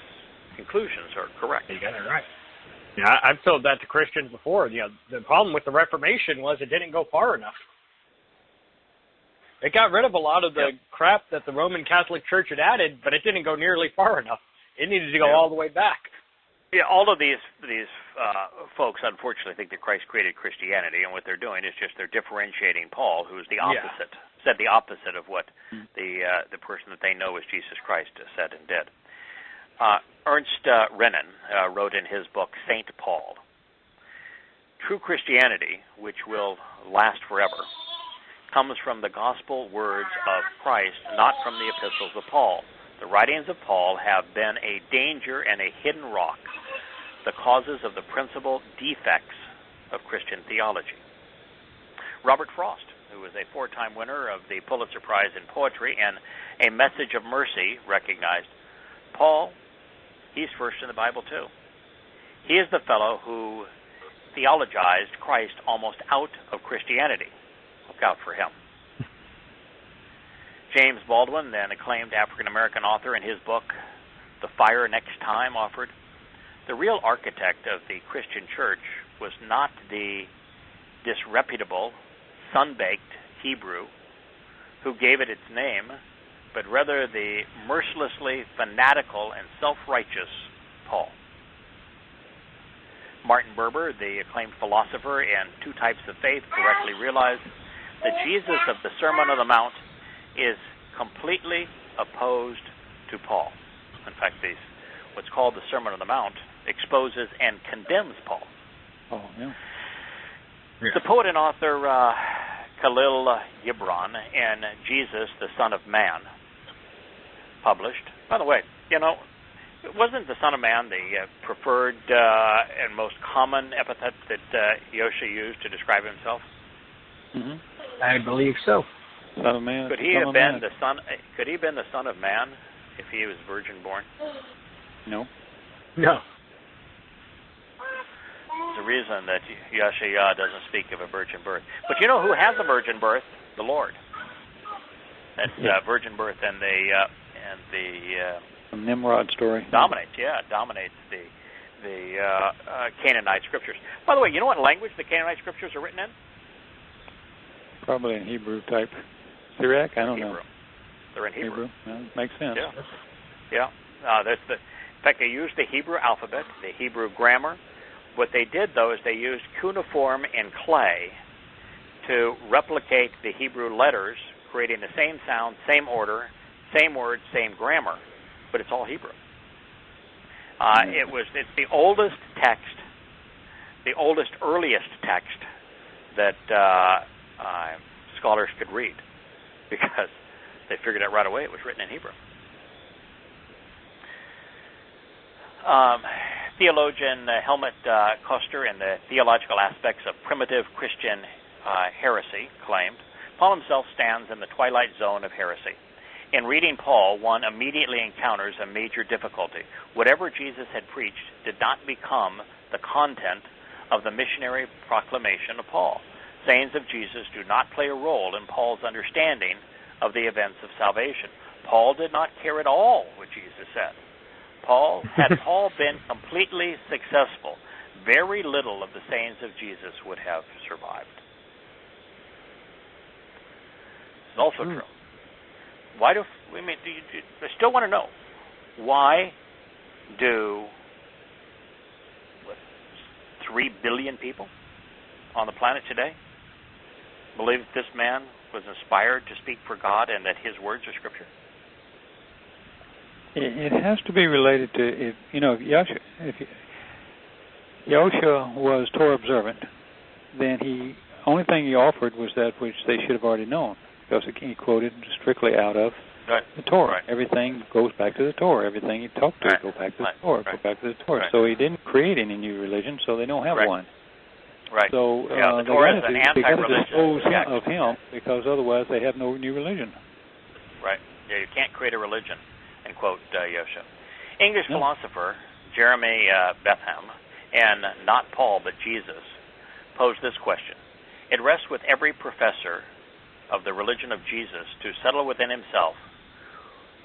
conclusions are correct. You got it right. Yeah, I've told that to Christians before. The problem with the Reformation was it didn't go far enough. It got rid of a lot of the crap that the Roman Catholic Church had added, but it didn't go nearly far enough. It needed to go all the way back. Yeah, all of these folks, unfortunately, think that Christ created Christianity, and what they're doing is just they're differentiating Paul, who's the opposite, said the opposite of what the person that they know as Jesus Christ said and did. Ernst Renan wrote in his book, Saint Paul, "True Christianity, which will last forever, comes from the gospel words of Christ, not from the epistles of Paul. The writings of Paul have been a danger and a hidden rock, the causes of the principal defects of Christian theology." Robert Frost, who was a 4-time winner of the Pulitzer Prize in Poetry and A Message of Mercy, recognized, Paul, he's first in the Bible too. He is the fellow who theologized Christ almost out of Christianity. Look out for him. James Baldwin, an acclaimed African-American author, in his book, The Fire Next Time, offered, the real architect of the Christian church was not the disreputable, sun-baked Hebrew who gave it its name, but rather the mercilessly fanatical and self-righteous Paul. Martin Buber, the acclaimed philosopher in Two Types of Faith, correctly realized that Jesus of the Sermon on the Mount is completely opposed to Paul. In fact, what's called the Sermon on the Mount exposes and condemns Paul. Oh, yeah. The poet and author Khalil Gibran in Jesus, the Son of Man, published. By the way, wasn't the Son of Man the preferred and most common epithet that Yosha used to describe himself? Mm-hmm. I believe so. Son of Man. Could he have been the son? Could he have been the Son of Man if he was virgin born? No. No. There's a reason that Yahshua doesn't speak of a virgin birth. But you know who has a virgin birth? The Lord. That's virgin birth and the Nimrod story. Dominates the Canaanite scriptures. By the way, you know what language the Canaanite scriptures are written in? Probably in Hebrew type. Syriac? I don't know. They're in Hebrew. Well, makes sense. Yeah. In fact, they used the Hebrew alphabet, the Hebrew grammar. What they did, though, is they used cuneiform and clay to replicate the Hebrew letters, creating the same sound, same order, same words, same grammar, but it's all Hebrew. It's the oldest text, the earliest text that scholars could read, because they figured out right away it was written in Hebrew. Theologian Helmut Koster, in the Theological Aspects of Primitive Christian Heresy, claimed, Paul himself stands in the twilight zone of heresy. In reading Paul, one immediately encounters a major difficulty. Whatever Jesus had preached did not become the content of the missionary proclamation of Paul. Sayings of Jesus do not play a role in Paul's understanding of the events of salvation. Paul did not care at all what Jesus said. Had Paul been completely successful, very little of the sayings of Jesus would have survived. It's also true. I still want to know, why do 3 billion people on the planet today believe that this man was inspired to speak for God and that his words are Scripture? It has to be related to, Yahushua was Torah observant. Then only thing he offered was that which they should have already known, because he quoted strictly out of the Torah. Right. Everything goes back to the Torah. Everything he talked to go back to the Torah. Go back to the Torah. So he didn't create any new religion, so they don't have one. Right. So the Torah is an anti-religion. They got to dispose of him, because otherwise they have no new religion. Right. Yeah, you can't create a religion, and quote Yosha. English philosopher Jeremy Bentham, and not Paul but Jesus, posed this question. It rests with every professor of the religion of Jesus to settle within himself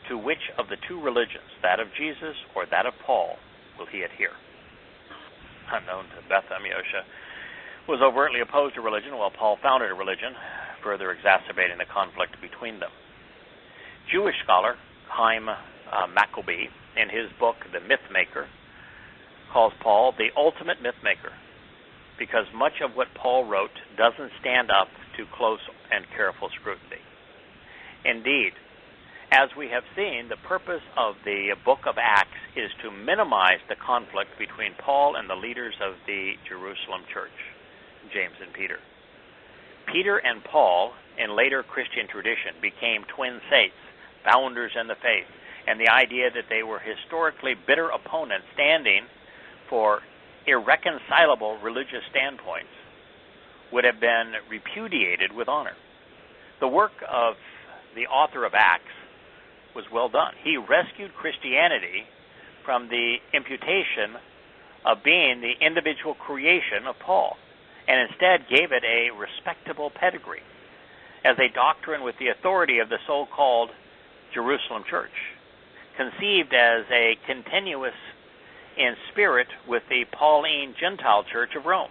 to which of the two religions, that of Jesus or that of Paul, will he adhere. Unknown to Bentham, Yosha was overtly opposed to religion, while Paul founded a religion, further exacerbating the conflict between them. Jewish scholar Chaim Maccabee, in his book The Myth Maker, calls Paul the ultimate myth maker, because much of what Paul wrote doesn't stand up to close and careful scrutiny. Indeed, as we have seen, the purpose of the book of Acts is to minimize the conflict between Paul and the leaders of the Jerusalem church, James and Peter. Peter and Paul, in later Christian tradition, became twin saints, founders in the faith, and the idea that they were historically bitter opponents standing for irreconcilable religious standpoints would have been repudiated with honor. The work of the author of Acts was well done. He rescued Christianity from the imputation of being the individual creation of Paul, and instead gave it a respectable pedigree as a doctrine with the authority of the so-called Jerusalem church, conceived as a continuous in spirit with the Pauline Gentile church of Rome.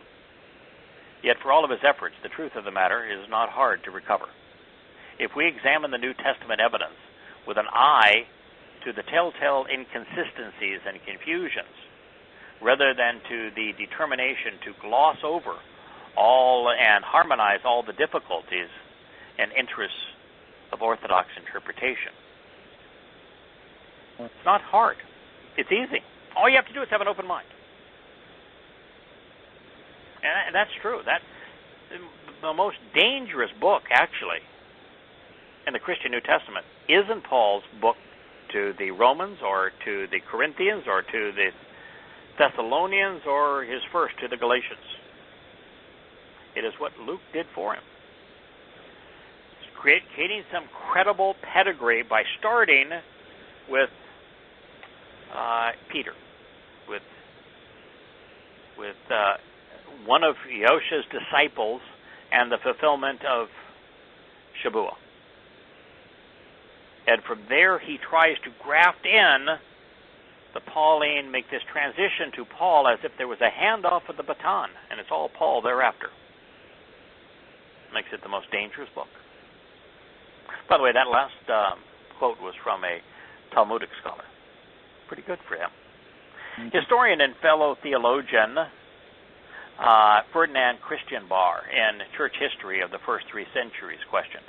Yet for all of his efforts, the truth of the matter is not hard to recover. If we examine the New Testament evidence with an eye to the telltale inconsistencies and confusions, rather than to the determination to gloss over all and harmonize all the difficulties and interests of Orthodox interpretation. It's not hard. It's easy. All you have to do is have an open mind. And that's true. That's the most dangerous book, actually, in the Christian New Testament isn't Paul's book to the Romans or to the Corinthians or to the Thessalonians or his first to the Galatians. It is what Luke did for him. Creating some credible pedigree by starting with Peter, with one of Yahushua's disciples and the fulfillment of Shabbat. And from there he tries to graft in the Pauline, make this transition to Paul as if there was a handoff of the baton, and it's all Paul thereafter. Makes it the most dangerous book. By the way, that last quote was from a Talmudic scholar. Pretty good for him. Mm-hmm. Historian and fellow theologian Ferdinand Christian Barr, in Church History of the First 3 Centuries, questioned,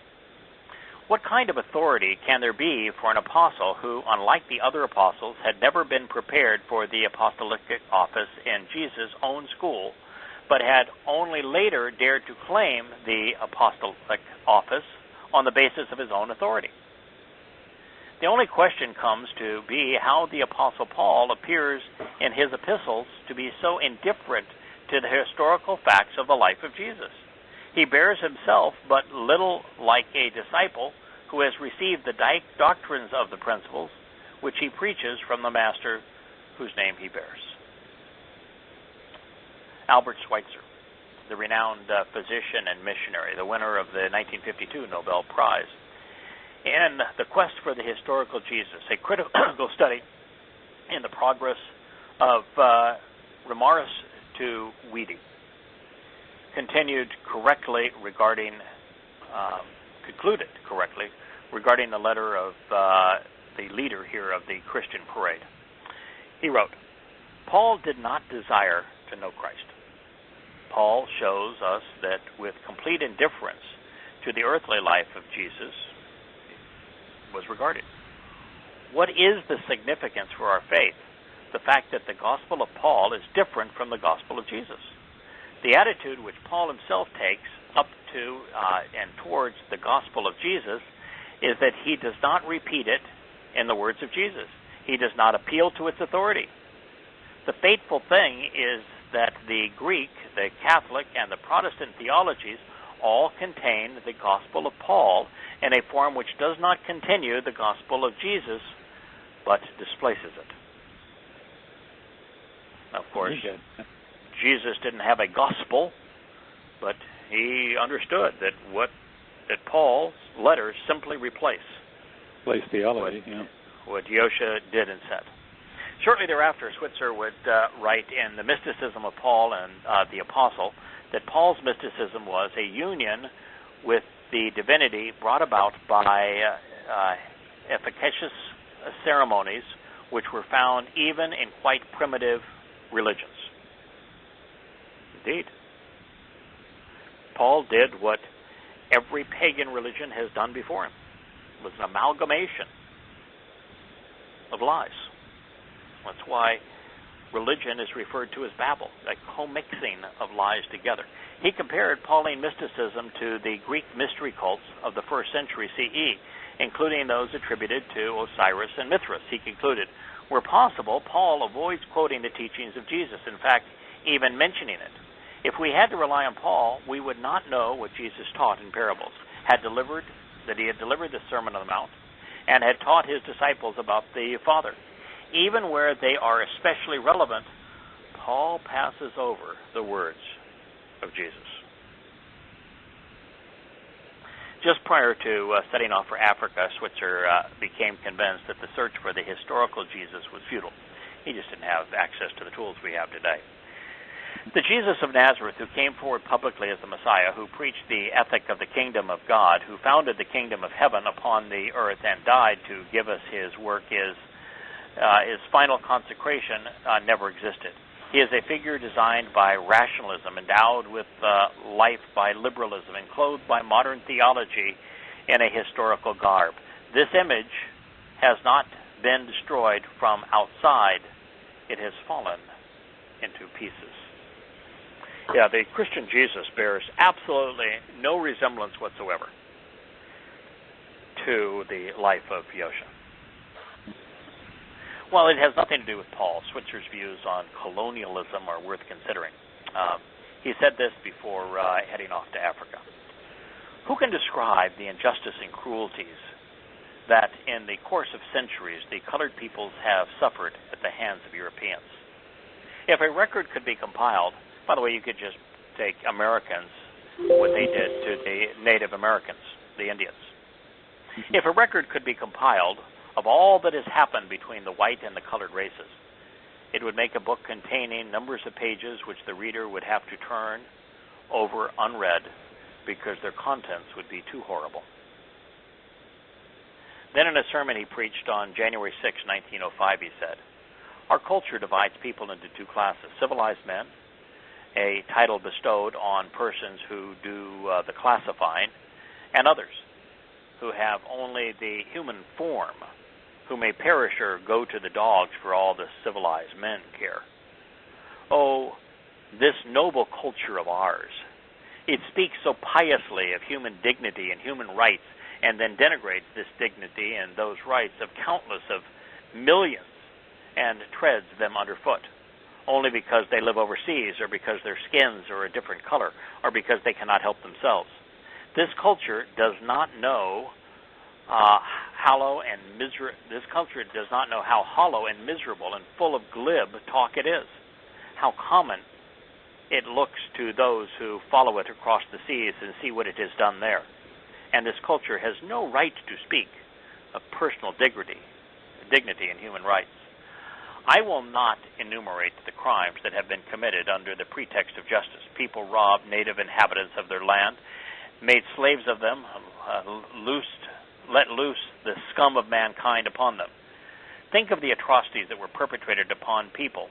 what kind of authority can there be for an apostle who, unlike the other apostles, had never been prepared for the apostolic office in Jesus' own school, but had only later dared to claim the apostolic office on the basis of his own authority? The only question comes to be how the Apostle Paul appears in his epistles to be so indifferent to the historical facts of the life of Jesus. He bears himself but little like a disciple who has received the doctrines of the principles which he preaches from the Master whose name he bears. Albert Schweitzer, the renowned physician and missionary, the winner of the 1952 Nobel Prize, in The Quest for the Historical Jesus, a critical study in the progress of Remaris to Weedy, concluded correctly regarding the letter of the leader here of the Christian parade. He wrote, Paul did not desire to know Christ. Paul shows us that with complete indifference to the earthly life of Jesus was regarded. What is the significance for our faith the fact that the gospel of Paul is different from the gospel of Jesus. The attitude which Paul himself takes up to and towards the gospel of Jesus is that he does not repeat it in the words of Jesus. He does not appeal to its authority. The fateful thing is that the Greek, the Catholic, and the Protestant theologies all contain the gospel of Paul in a form which does not continue the gospel of Jesus, but displaces it. Of course, Jesus didn't have a gospel, but he understood that Paul's letters simply replace theology, what Yosha did and said. Shortly thereafter, Switzer would write in The Mysticism of Paul and the Apostle that Paul's mysticism was a union with the divinity brought about by efficacious ceremonies which were found even in quite primitive religions. Indeed. Paul did what every pagan religion has done before him. It was an amalgamation of lies. That's why religion is referred to as Babel, a commixing of lies together. He compared Pauline mysticism to the Greek mystery cults of the 1st century CE, including those attributed to Osiris and Mithras. He concluded, where possible, Paul avoids quoting the teachings of Jesus, in fact, even mentioning it. If we had to rely on Paul, we would not know what Jesus taught in parables, that he had delivered the Sermon on the Mount, and had taught his disciples about the Father. Even where they are especially relevant, Paul passes over the words of Jesus. Just prior to setting off for Africa, Switzer became convinced that the search for the historical Jesus was futile. He just didn't have access to the tools we have today. The Jesus of Nazareth, who came forward publicly as the Messiah, who preached the ethic of the kingdom of God, who founded the kingdom of heaven upon the earth and died to give us his work, his final consecration never existed. He is a figure designed by rationalism, endowed with life by liberalism, and clothed by modern theology in a historical garb. This image has not been destroyed from outside. It has fallen into pieces. Yeah, the Christian Jesus bears absolutely no resemblance whatsoever to the life of Yosha. Well, it has nothing to do with Paul. Switzer's views on colonialism are worth considering. He said this before heading off to Africa. Who can describe the injustice and cruelties that in the course of centuries the colored peoples have suffered at the hands of Europeans? If a record could be compiled, by the way, you could just take Americans, what they did to the Native Americans, the Indians. If a record could be compiled of all that has happened between the white and the colored races, it would make a book containing numbers of pages which the reader would have to turn over unread because their contents would be too horrible. Then in a sermon he preached on January 6, 1905, he said, our culture divides people into two classes, civilized men, a title bestowed on persons who do the classifying, and others who have only the human form, who may perish or go to the dogs for all the civilized men care. Oh, this noble culture of ours. It speaks so piously of human dignity and human rights, and then denigrates this dignity and those rights of countless of millions, and treads them underfoot, only because they live overseas, or because their skins are a different color, or because they cannot help themselves. This culture does not know This culture does not know how hollow and miserable and full of glib talk it is, how common it looks to those who follow it across the seas and see what it has done there. And this culture has no right to speak of personal dignity and human rights. I will not enumerate the crimes that have been committed under the pretext of justice. People robbed native inhabitants of their land, made slaves of them, let loose the scum of mankind upon them. Think of the atrocities that were perpetrated upon people,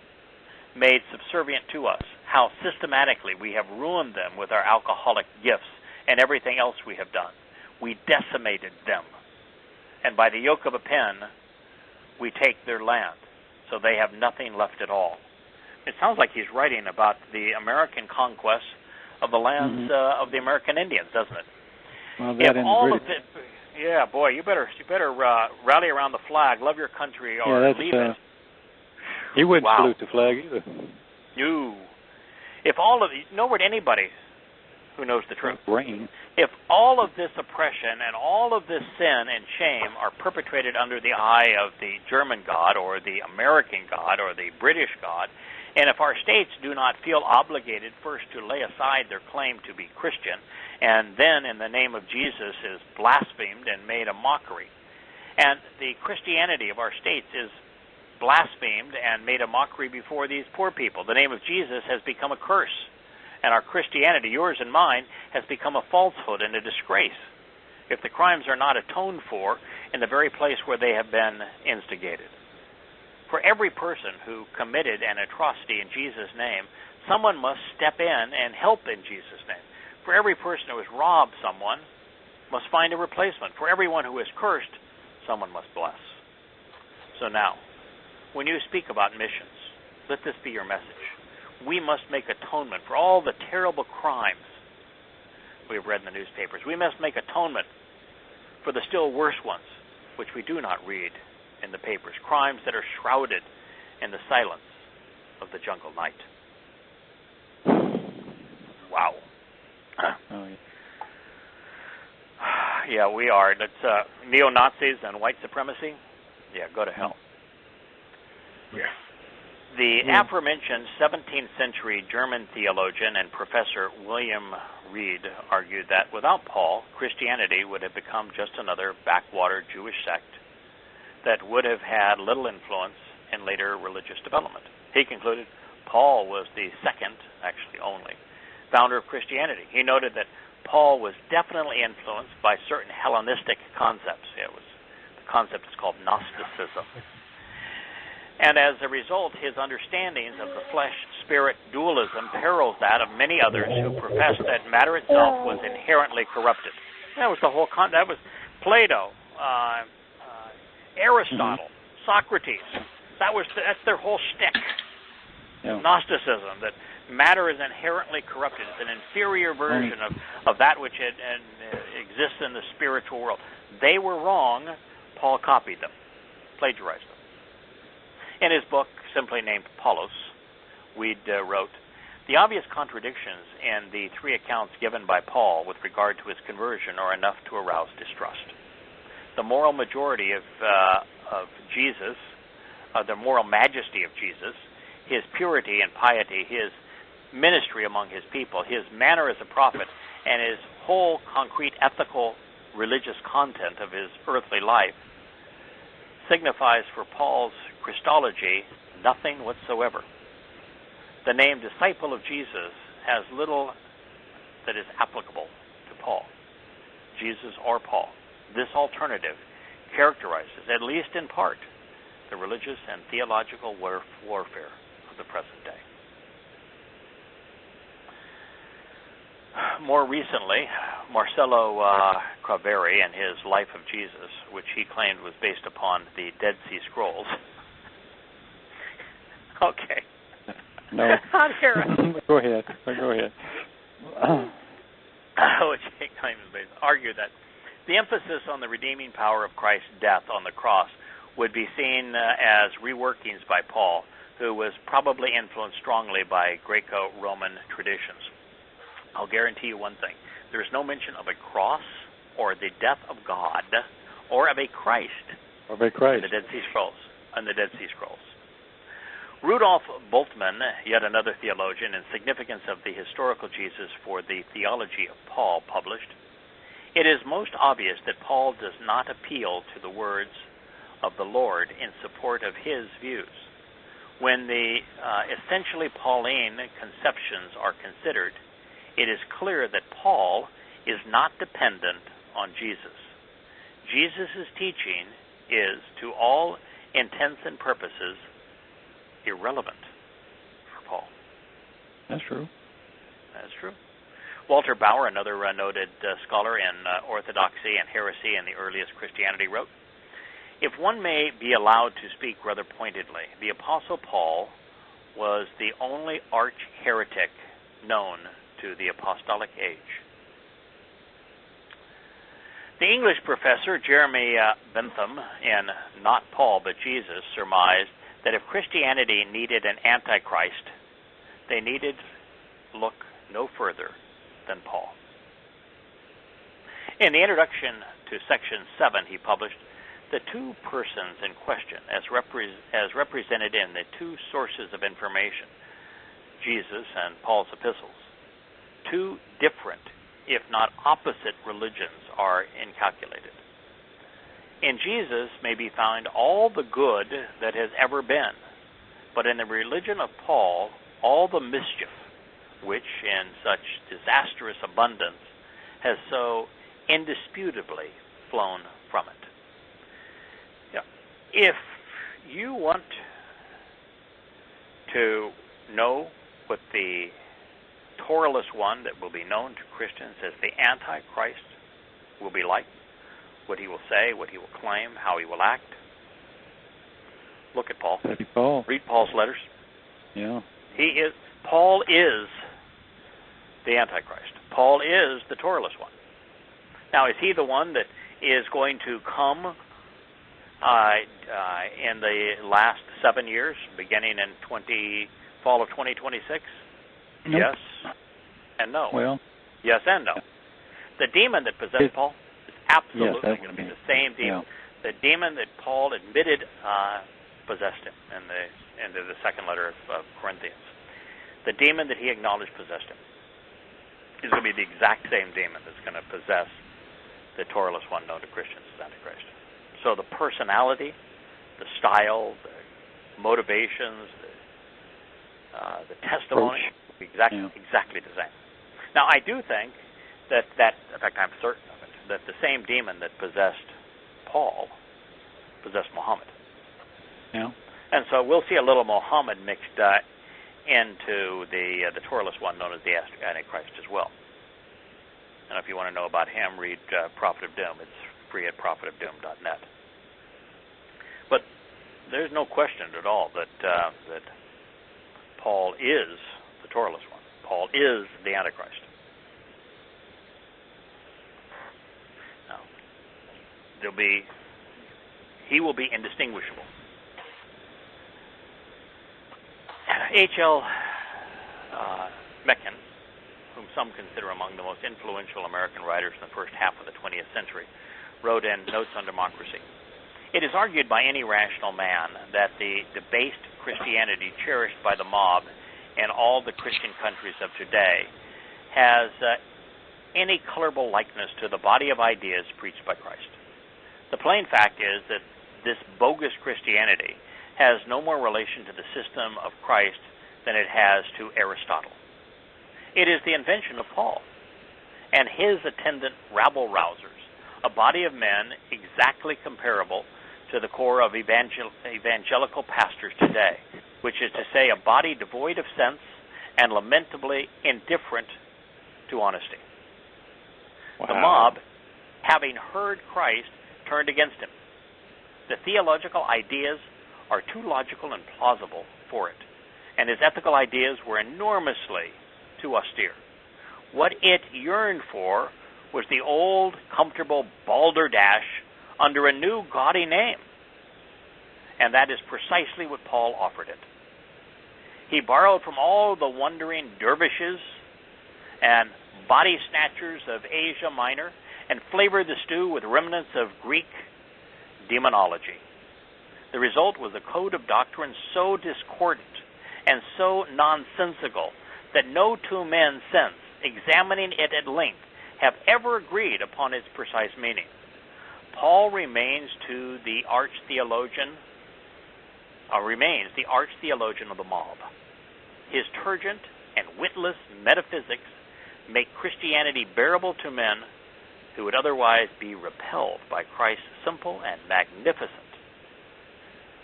made subservient to us, how systematically we have ruined them with our alcoholic gifts and everything else we have done. We decimated them. And by the yoke of a pen, we take their land. so they have nothing left at all. It sounds like he's writing about the American conquest of the lands of the American Indians, doesn't it? Well, that if all of it, yeah, boy, you better rally around the flag, love your country, or leave it. He wouldn't salute the flag either. No. If all of no word anybody who knows the truth. Brain. If all of this oppression and all of this sin and shame are perpetrated under the eye of the German God or the American God or the British God, and if our states do not feel obligated first to lay aside their claim to be Christian, and then in the name of Jesus is blasphemed and made a mockery, and the Christianity of our states is blasphemed and made a mockery before these poor people, the name of Jesus has become a curse. And our Christianity, yours and mine, has become a falsehood and a disgrace if the crimes are not atoned for in the very place where they have been instigated. For every person who committed an atrocity in Jesus' name, someone must step in and help in Jesus' name. For every person who has robbed someone must find a replacement. For everyone who is cursed, someone must bless. So now, when you speak about missions, let this be your message. We must make atonement for all the terrible crimes we have read in the newspapers. We must make atonement for the still worse ones, which we do not read in the papers, crimes that are shrouded in the silence of the jungle night. Wow. Oh, yeah. Yeah, we are. That's neo-Nazis and white supremacy. Yeah, go to hell. Yeah. The aforementioned 17th century German theologian and professor William Reed argued that without Paul, Christianity would have become just another backwater Jewish sect that would have had little influence in later religious development. He concluded Paul was the second, actually only, founder of Christianity. He noted that Paul was definitely influenced by certain Hellenistic concepts. The concept is called Gnosticism. And as a result, his understandings of the flesh-spirit dualism parallels that of many others who professed that matter itself was inherently corrupted. That was the whole that was Plato, Aristotle, Socrates. That's their whole shtick. Yeah. Gnosticism, that matter is inherently corrupted. It's an inferior version of that which exists in the spiritual world. They were wrong. Paul copied them, plagiarized them. In his book, simply named Paulos, Weed wrote, the obvious contradictions in the three accounts given by Paul with regard to his conversion are enough to arouse distrust. The moral majority of Jesus, the moral majesty of Jesus, his purity and piety, his ministry among his people, his manner as a prophet, and his whole concrete ethical religious content of his earthly life signifies for Paul's Christology nothing whatsoever. The name disciple of Jesus has little that is applicable to Paul, Jesus or Paul. This alternative characterizes, at least in part, the religious and theological warfare of the present day. More recently, Marcello Craveri and his Life of Jesus, which he claimed was based upon the Dead Sea Scrolls. Okay. No. Not here. Go ahead. Which he claimed was based, argued that the emphasis on the redeeming power of Christ's death on the cross would be seen as reworkings by Paul, who was probably influenced strongly by Greco-Roman traditions. I'll guarantee you one thing. There is no mention of a cross or the death of God or of a Christ in the Dead Sea Scrolls. Rudolf Bultmann, yet another theologian in significance of the historical Jesus for the theology of Paul, published, it is most obvious that Paul does not appeal to the words of the Lord in support of his views. When the essentially Pauline conceptions are considered, it is clear that Paul is not dependent on Jesus. Jesus' teaching is, to all intents and purposes, irrelevant for Paul. That's true. That's true. Walter Bauer, another noted scholar in orthodoxy and heresy in the earliest Christianity, wrote, If one may be allowed to speak rather pointedly, the Apostle Paul was the only arch-heretic known to the apostolic age. The English professor Jeremy Bentham, in Not Paul but Jesus, surmised that if Christianity needed an antichrist, they needed look no further than Paul. In the introduction to Section 7, he published the two persons in question as represented in the two sources of information, Jesus and Paul's epistles. Two different, if not opposite, religions are incalculated. In Jesus may be found all the good that has ever been, but in the religion of Paul, all the mischief, which in such disastrous abundance has so indisputably flown from it. If you want to know what the Torahless one that will be known to Christians as the Antichrist will be like, what he will say, what he will claim, how he will act, look at Paul. Read Paul's letters. Yeah. Paul is the Antichrist. Paul is the Torahless one. Now, is he the one that is going to come in the last 7 years, beginning in fall of 2026? Nope. Yes and no. Well, yes and no. The demon that possessed Paul is absolutely going to be the same demon. Yeah. The demon that Paul admitted possessed him in the second letter of Corinthians. The demon that he acknowledged possessed him is going to be the exact same demon that's going to possess the Torahless one known to Christians as Antichrist. So the personality, the style, the motivations, the testimony, exactly the same. Now, I do think that, in fact, I'm certain of it, that the same demon that possessed Paul possessed Muhammad. Yeah. And so we'll see a little Muhammad mixed into the Torahless one known as the Antichrist as well. And if you want to know about him, read Prophet of Doom. It's free at prophetofdoom.net. But there's no question at all that Paul is the Torahless one. Paul is the Antichrist. Now, he will be indistinguishable. H.L. Mencken, whom some consider among the most influential American writers in the first half of the 20th century, wrote in Notes on Democracy, "It is argued by any rational man that the debased Christianity cherished by the mob in all the Christian countries of today has any colorable likeness to the body of ideas preached by Christ. The plain fact is that this bogus Christianity has no more relation to the system of Christ than it has to Aristotle. It is the invention of Paul and his attendant rabble-rousers, a body of men exactly comparable to the core of evangelical pastors today, which is to say a body devoid of sense and lamentably indifferent to honesty. Wow. The mob, having heard Christ, turned against him. The theological ideas are too logical and plausible for it, and his ethical ideas were enormously too austere. What it yearned for was the old, comfortable balderdash under a new gaudy name, and that is precisely what Paul offered it. He borrowed from all the wandering dervishes and body snatchers of Asia Minor and flavored the stew with remnants of Greek demonology. The result was a code of doctrine so discordant and so nonsensical that no two men since, examining it at length, have ever agreed upon its precise meaning. Paul remains the arch-theologian of the mob. His turgent and witless metaphysics make Christianity bearable to men who would otherwise be repelled by Christ's simple and magnificent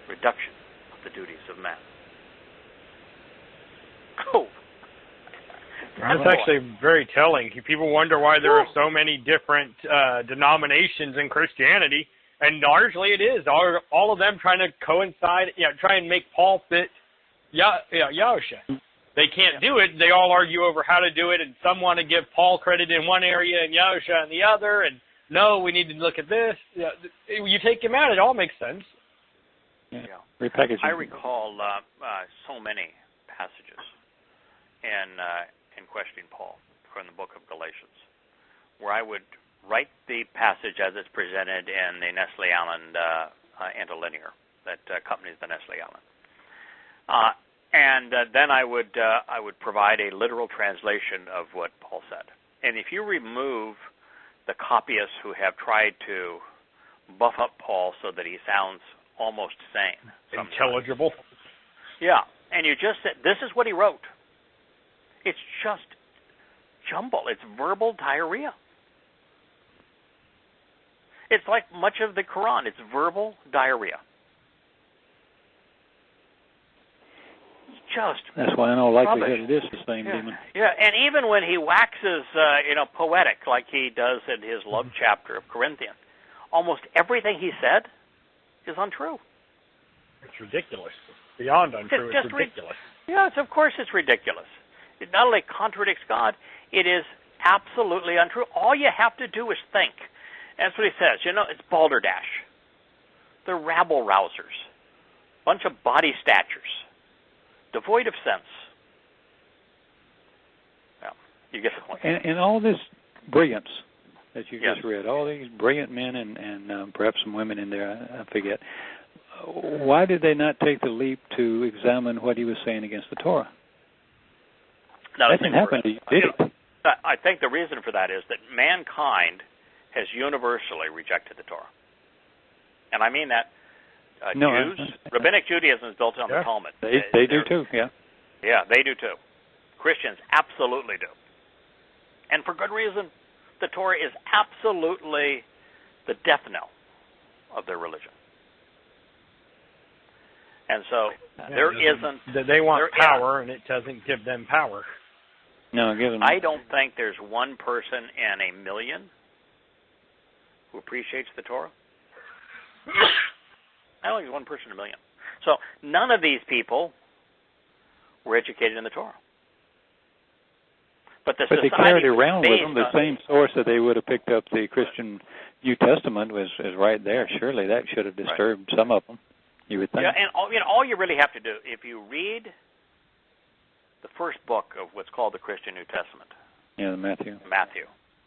reduction of the duties of man. Oh. That's actually very telling. People wonder why there are so many different denominations in Christianity, And largely it is. All of them trying to coincide, try and make Paul fit Yahusha. They can't do it. They all argue over how to do it, and some want to give Paul credit in one area and Yahusha in the other, and no, we need to look at this. You take him out, it all makes sense. Yeah. Repackaging. I recall so many passages in questioning Paul from the book of Galatians, where I would write the passage as it's presented in the Nestle-Aland interlinear that accompanies the Nestle-Aland. And then I would provide a literal translation of what Paul said. And if you remove the copyists who have tried to buff up Paul so that he sounds almost sane, intelligible, yeah, and you just said, this is what he wrote. It's just jumble. It's verbal diarrhea. It's like much of the Quran. It's verbal diarrhea. That's why in all likelihood it is the same demon. Yeah, and even when he waxes, poetic like he does in his love chapter of Corinthians, almost everything he said is untrue. It's ridiculous. Beyond untrue, it's ridiculous. Yes, of course it's ridiculous. It not only contradicts God, it is absolutely untrue. All you have to do is think. That's what he says. It's balderdash. They're rabble-rousers. Bunch of body statures. Devoid of sense. Well, you get the point. And all this brilliance that you just read, all these brilliant men and perhaps some women in there, I forget, why did they not take the leap to examine what he was saying against the Torah? That didn't happen to you, did it? I think the reason for that is that mankind has universally rejected the Torah. And I mean that Jews, Rabbinic Judaism is built on the Talmud. They do too, yeah. Yeah, they do too. Christians absolutely do. And for good reason. The Torah is absolutely the death knell of their religion. And so there isn't... They want power, and it doesn't give them power. No, give them... I don't think there's one person in a million who appreciates the Torah. I don't think there's one person in a million. So none of these people were educated in the Torah. But they carried around with them the same source that they would have picked up the Christian New Testament is right there. Surely that should have disturbed some of them, you would think. Yeah, and all you really have to do, if you read the first book of what's called the Christian New Testament. Yeah, Matthew.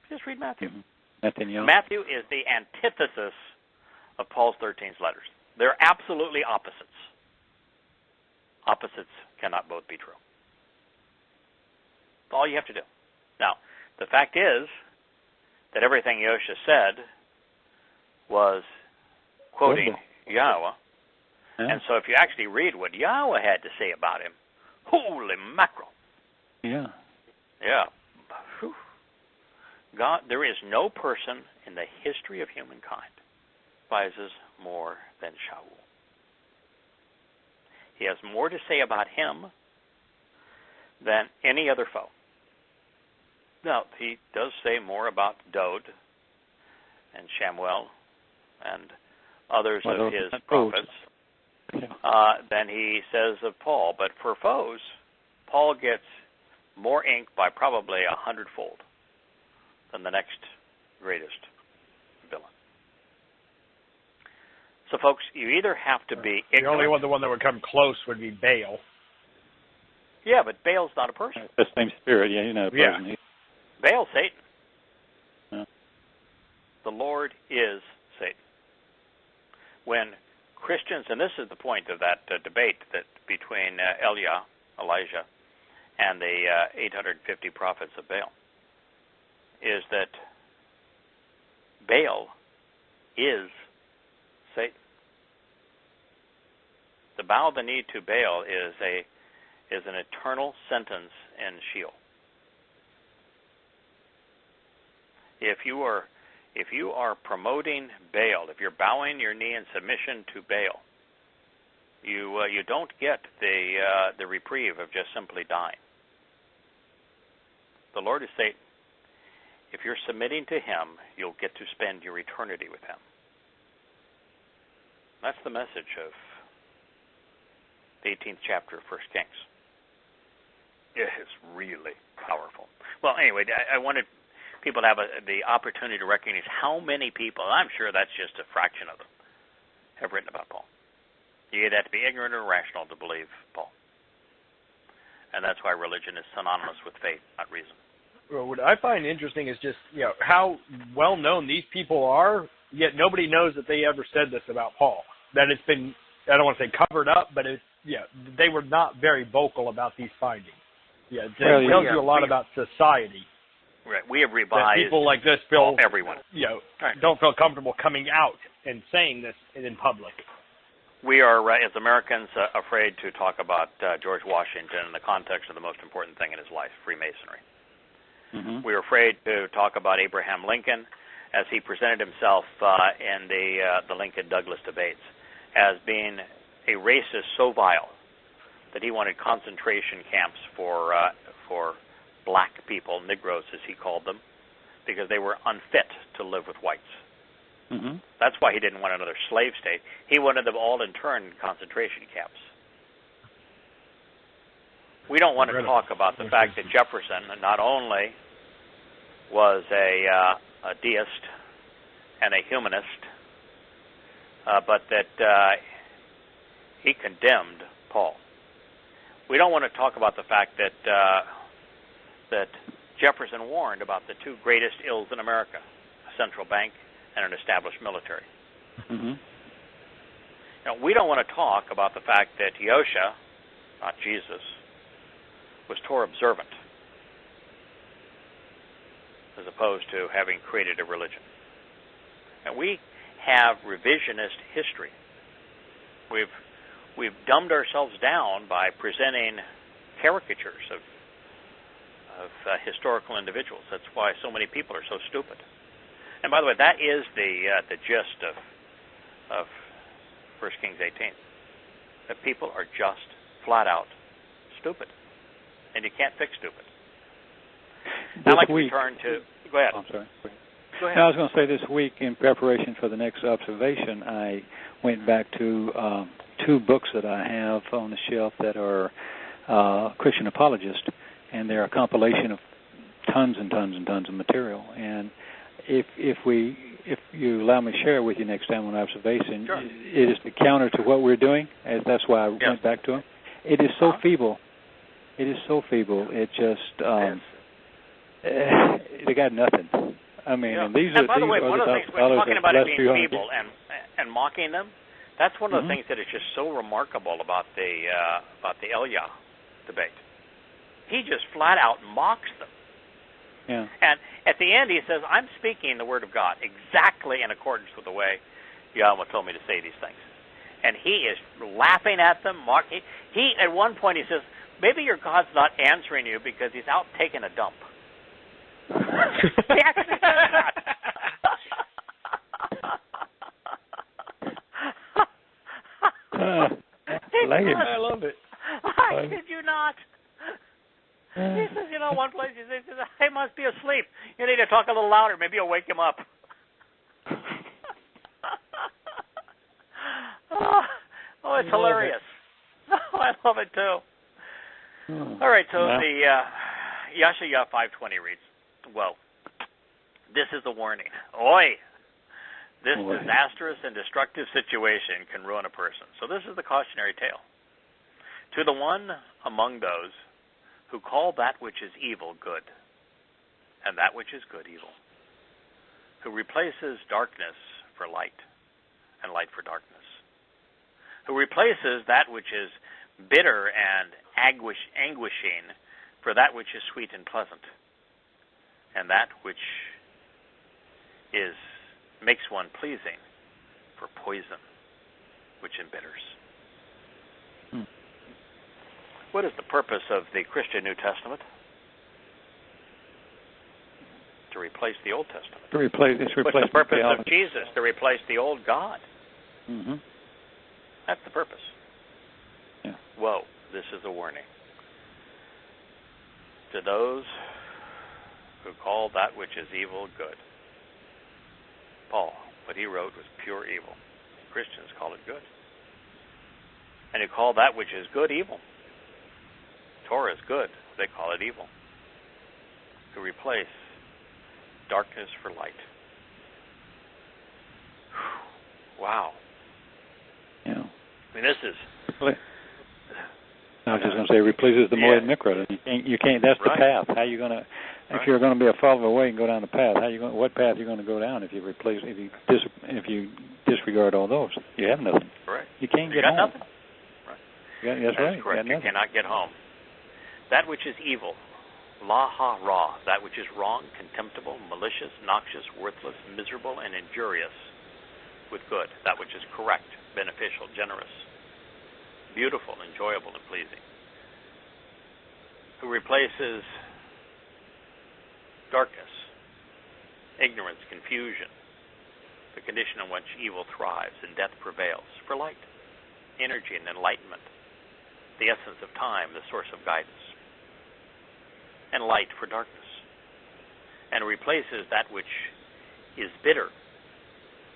Just read Matthew. Mm-hmm. Matthew is the antithesis of Paul's 13 letters. They're absolutely opposites. Opposites cannot both be true. That's all you have to do. Now, the fact is that everything Yahusha said was quoting Yahweh. Yeah. And so if you actually read what Yahweh had to say about him, holy mackerel. Yeah. Yeah. Whew. God, there is no person in the history of humankind despises more than Shaul. He has more to say about him than any other foe. Now, he does say more about Dod and Shamuel and others of his prophets than he says of Paul. But for foes, Paul gets more ink by probably 100-fold than the next greatest villain. So, folks, you either have to be ignorant. The only one that would come close would be Baal. Yeah, but Baal's not a person. The same spirit, yeah, he's not a person. Yeah. Baal's Satan. Yeah. The Lord is Satan. When Christians, and this is the point of that debate that between Elijah, and the 850 prophets of Baal, is that Baal is Satan. The bow of the knee to Baal is an eternal sentence in Sheol. If you are promoting Baal, if you're bowing your knee in submission to Baal, you don't get the reprieve of just simply dying. The Lord is Satan. If you're submitting to him, you'll get to spend your eternity with him. That's the message of the 18th chapter of 1 Kings. It is really powerful. Well, anyway, I wanted people to have the opportunity to recognize how many people, I'm sure that's just a fraction of them, have written about Paul. You either have to be ignorant or rational to believe Paul. And that's why religion is synonymous with faith, not reason. Well, what I find interesting is just, how well known these people are, yet nobody knows that they ever said this about Paul. That it's been, I don't want to say covered up, but they were not very vocal about these findings. Yeah, it tells you a lot about society. Right. We have revised people like this feel everyone. Don't feel comfortable coming out and saying this in public. We are, as Americans, afraid to talk about George Washington in the context of the most important thing in his life, Freemasonry. Mm-hmm. We're afraid to talk about Abraham Lincoln as he presented himself in the Lincoln-Douglas debates as being a racist so vile that he wanted concentration camps for black people, Negroes as he called them, because they were unfit to live with whites. Mm-hmm. That's why he didn't want another slave state. He wanted them all in turn in concentration camps. We don't want to talk about the fact that Jefferson not only was a deist and a humanist, but that he condemned Paul. We don't want to talk about the fact that that Jefferson warned about the two greatest ills in America, a central bank and an established military. Mm-hmm. We don't want to talk about the fact that Yahusha, not Jesus, was Torah observant, as opposed to having created a religion. And we have revisionist history. We've dumbed ourselves down by presenting caricatures of historical individuals. That's why so many people are so stupid. And by the way, that is the gist of 1 Kings 18. That people are just flat out stupid, and you can't fix stupid. I'd like to return to. Go ahead. Oh, I'm sorry. Go ahead. I was going to say this week, in preparation for the next observation, I went back to two books that I have on the shelf that are Christian apologists, and they're a compilation of tons and tons and tons of material. And if you allow me to share with you next time on observation, sure. It is the counter to what we're doing, as that's why I went back to them. It is so feeble. It is so feeble. It just they got nothing. I mean, and these are by the way, one of the things we're talking about it being feeble and mocking them. That's one of the things that is just so remarkable about the Elia debate. He just flat out mocks them. Yeah. And at the end, he says, "I'm speaking the word of God exactly in accordance with the way Yahweh told me to say these things." And he is laughing at them, mocking. He at one point he says, "Maybe your God's not answering you because he's out taking a dump." He actually says that. I love it. I kid you not. He says, one place he says, "He must be asleep. You need to talk a little louder. Maybe you'll wake him up." Oh, it's hilarious. I love it too. All right, so the Yahshua 5:20 reads, "Well, this is a warning. Oi! This disastrous and destructive situation can ruin a person." So this is the cautionary tale. "To the one among those who call that which is evil good, and that which is good evil, who replaces darkness for light, and light for darkness, who replaces that which is bitter and anguishing for that which is sweet and pleasant, and that which makes one pleasing for poison, which embitters." What is the purpose of the Christian New Testament? To replace the Old Testament. What's the purpose of Jesus? To replace the old God. Mm-hmm. That's the purpose. Yeah. Whoa, this is a warning. To those who call that which is evil good. Paul, what he wrote was pure evil. Christians call it good. And you call that which is good evil. Torah is good. They call it evil. To replace darkness for light. Wow. Yeah. I mean, this is... I was just going to say, replaces the Moed Mikra. You can't. That's the path. How you going to? If you're going to be a follower away and go down the path, how you going? What path are you going to go down if you replace? If you disregard all those, you have nothing. Right. You can't get home. Nothing. Right. That's right. Correct. You cannot get home. That which is evil, la ha ra, that which is wrong, contemptible, malicious, noxious, worthless, miserable, and injurious, with good, that which is correct, beneficial, generous, beautiful, enjoyable, and pleasing. Who replaces darkness, ignorance, confusion, the condition in which evil thrives and death prevails, for light, energy, and enlightenment, the essence of time, the source of guidance, and light for darkness, and replaces that which is bitter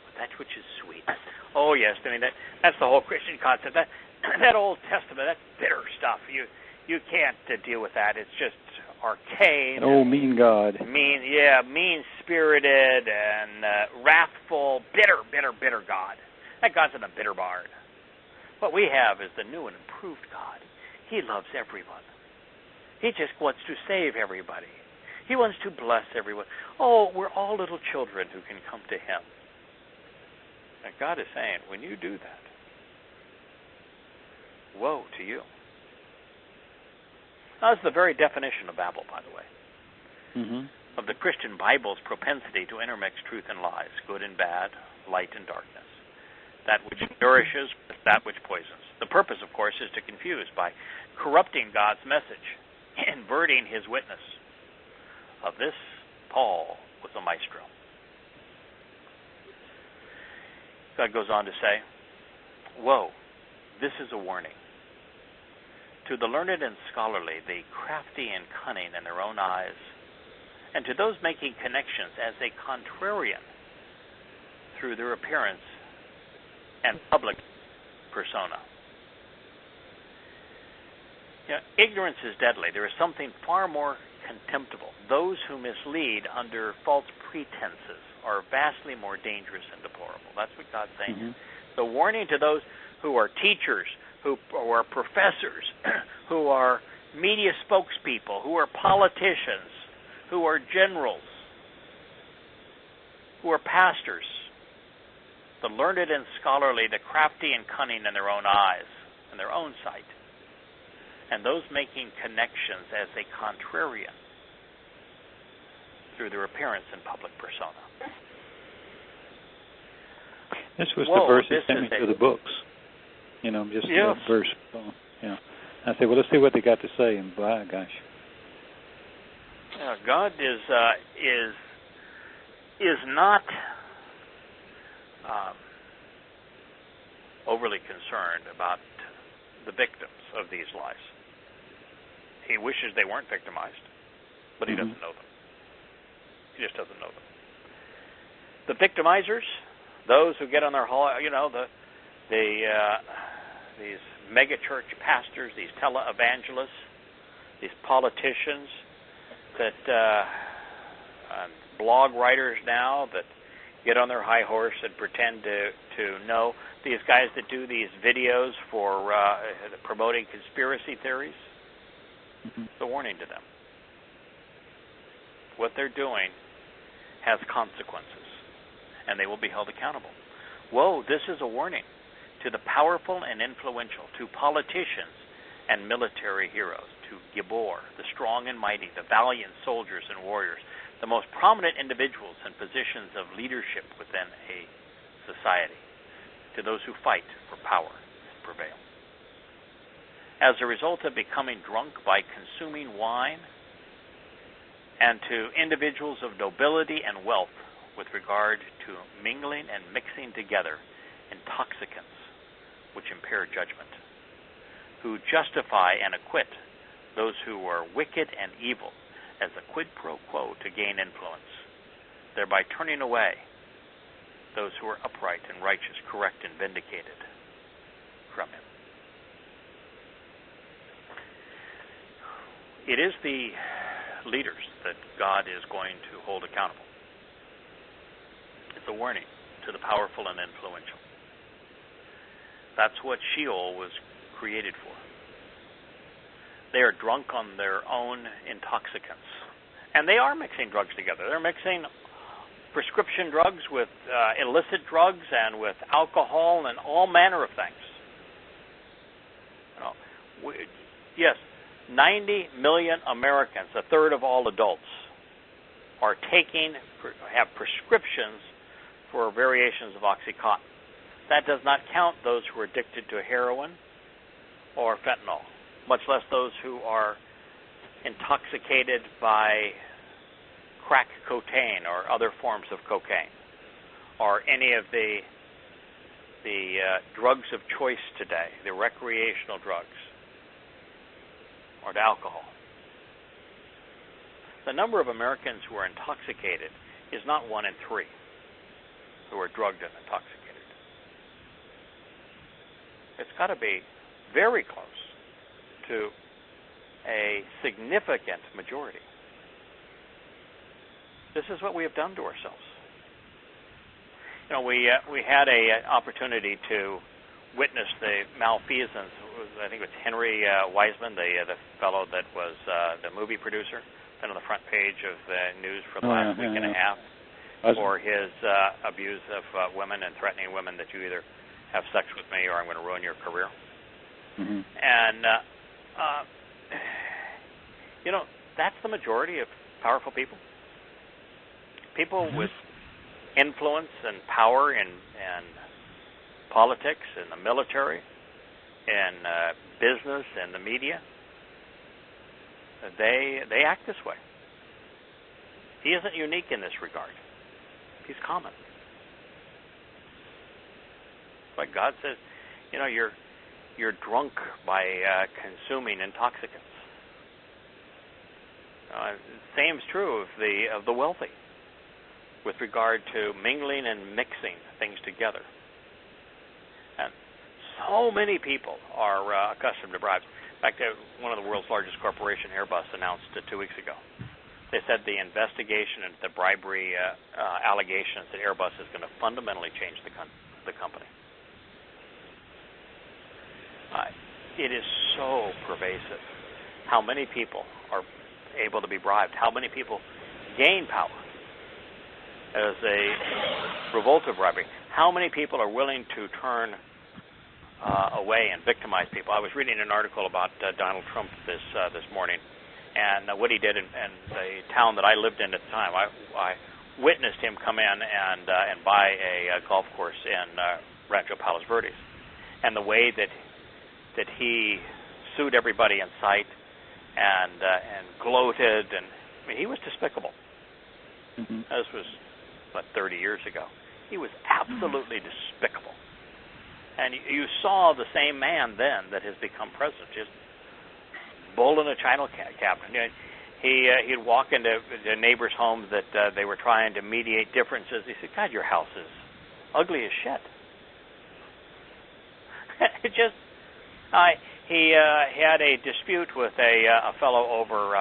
with that which is sweet. Oh yes, I mean that's the whole Christian concept. That Old Testament, that bitter stuff. You can't deal with that. It's just arcane. Oh, mean God. Mean-spirited and wrathful, bitter God. That God's in a bitter barn. What we have is the new and improved God. He loves everyone. He just wants to save everybody. He wants to bless everyone. Oh, we're all little children who can come to Him. And God is saying, when you do that, woe to you. That's the very definition of Babel, by the way, of the Christian Bible's propensity to intermix truth and lies, good and bad, light and darkness, that which nourishes with that which poisons. The purpose, of course, is to confuse by corrupting God's message, inverting His witness. Of this, Paul was a maestro. God goes on to say, woe, this is a warning. To the learned and scholarly, the crafty and cunning in their own eyes, and to those making connections as a contrarian through their appearance and public persona. Ignorance is deadly. There is something far more contemptible. Those who mislead under false pretenses are vastly more dangerous and deplorable. That's what God's saying. The warning to those who are teachers, who are professors, who are media spokespeople, who are politicians, who are generals, who are pastors, the learned and scholarly, the crafty and cunning in their own eyes, in their own sight, and those making connections as a contrarian through their appearance and public persona. This was the verse that sent me to the books. That verse. I said, well, let's see what they got to say, and by gosh. God is not overly concerned about the victims of these lies. He wishes they weren't victimized, but He doesn't know them. He just doesn't know them. The victimizers, those who get on their these mega church pastors, these televangelists, these politicians, that blog writers now that get on their high horse and pretend to know, these guys that do these videos for promoting conspiracy theories. It's a warning to them. What they're doing has consequences, and they will be held accountable. Woe, this is a warning to the powerful and influential, to politicians and military heroes, to Gibor, the strong and mighty, the valiant soldiers and warriors, the most prominent individuals in positions of leadership within a society, to those who fight for power and prevail. As a result of becoming drunk by consuming wine, and to individuals of nobility and wealth with regard to mingling and mixing together intoxicants which impair judgment, who justify and acquit those who are wicked and evil as a quid pro quo to gain influence, thereby turning away those who are upright and righteous, correct and vindicated from him. It is the leaders that God is going to hold accountable. It's a warning to the powerful and influential. That's what Sheol was created for. They are drunk on their own intoxicants. And they are mixing drugs together. They're mixing prescription drugs with illicit drugs and with alcohol and all manner of things. Yes, 90 million Americans, a third of all adults, have prescriptions for variations of Oxycontin. That does not count those who are addicted to heroin or fentanyl, much less those who are intoxicated by crack cocaine or other forms of cocaine, or any of the drugs of choice today, the recreational drugs, or the alcohol. The number of Americans who are intoxicated is not 1 in 3 who are drugged and intoxicated. It's got to be very close to a significant majority. This is what we have done to ourselves. We had an opportunity to witness the malfeasance. I think it was Henry Wiseman, the fellow that was the movie producer, been on the front page of the news for the last week and a half for his abuse of women and threatening women that you either have sex with me or I'm going to ruin your career. Mm-hmm. And, that's the majority of powerful people. People with influence and power in politics, in the military, in business, and the media. They act this way. He isn't unique in this regard. He's common. But God says, you're drunk by consuming intoxicants. Same is true of the wealthy, with regard to mingling and mixing things together. And so many people are accustomed to bribes. In fact, one of the world's largest corporation, Airbus, announced 2 weeks ago. They said the investigation into the bribery allegations at Airbus is going to fundamentally change the company. It is so pervasive how many people are able to be bribed, how many people gain power as a revolt of bribery, how many people are willing to turn away and victimize people. I was reading an article about Donald Trump this morning, and what he did in the town that I lived in at the time. I witnessed him come in and buy a golf course in Rancho Palos Verdes, and the way that he sued everybody in sight and gloated, and he was despicable. Mm-hmm. This was 30 years ago. He was absolutely despicable. And you saw the same man then that has become president, just bull in a china cabinet. He'd walk into the neighbors' homes that they were trying to mediate differences. He said, God, your house is ugly as shit. He had a dispute with a fellow over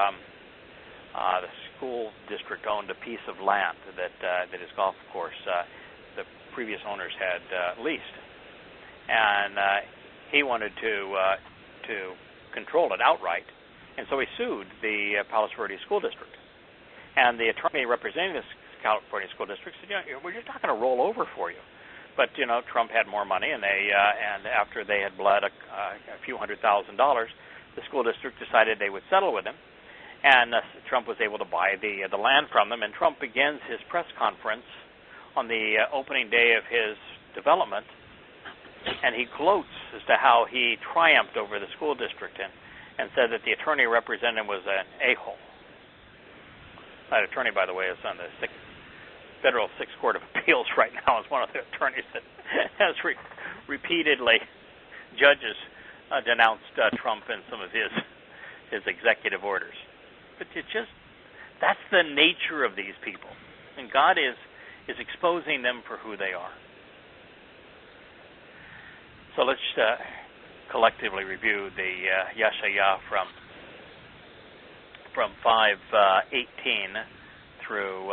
the school district owned a piece of land that his golf course, the previous owners had leased. And he wanted to control it outright, and so he sued the Palos Verdes School District. And the attorney representing the California School District said, we're just not going to roll over for you. But Trump had more money, and after they had bled a few $100,000, the school district decided they would settle with him, and Trump was able to buy the land from them. And Trump begins his press conference on the opening day of his development, and he gloats as to how he triumphed over the school district and said that the attorney representing him was an a-hole. That attorney, by the way, is on the Federal Sixth Court of Appeals right now. Is one of the attorneys that has repeatedly, judges denounced Trump in some of his executive orders. But that's the nature of these people. And God is is exposing them for who they are. So let's collectively review the Yeshayah from 5:18 through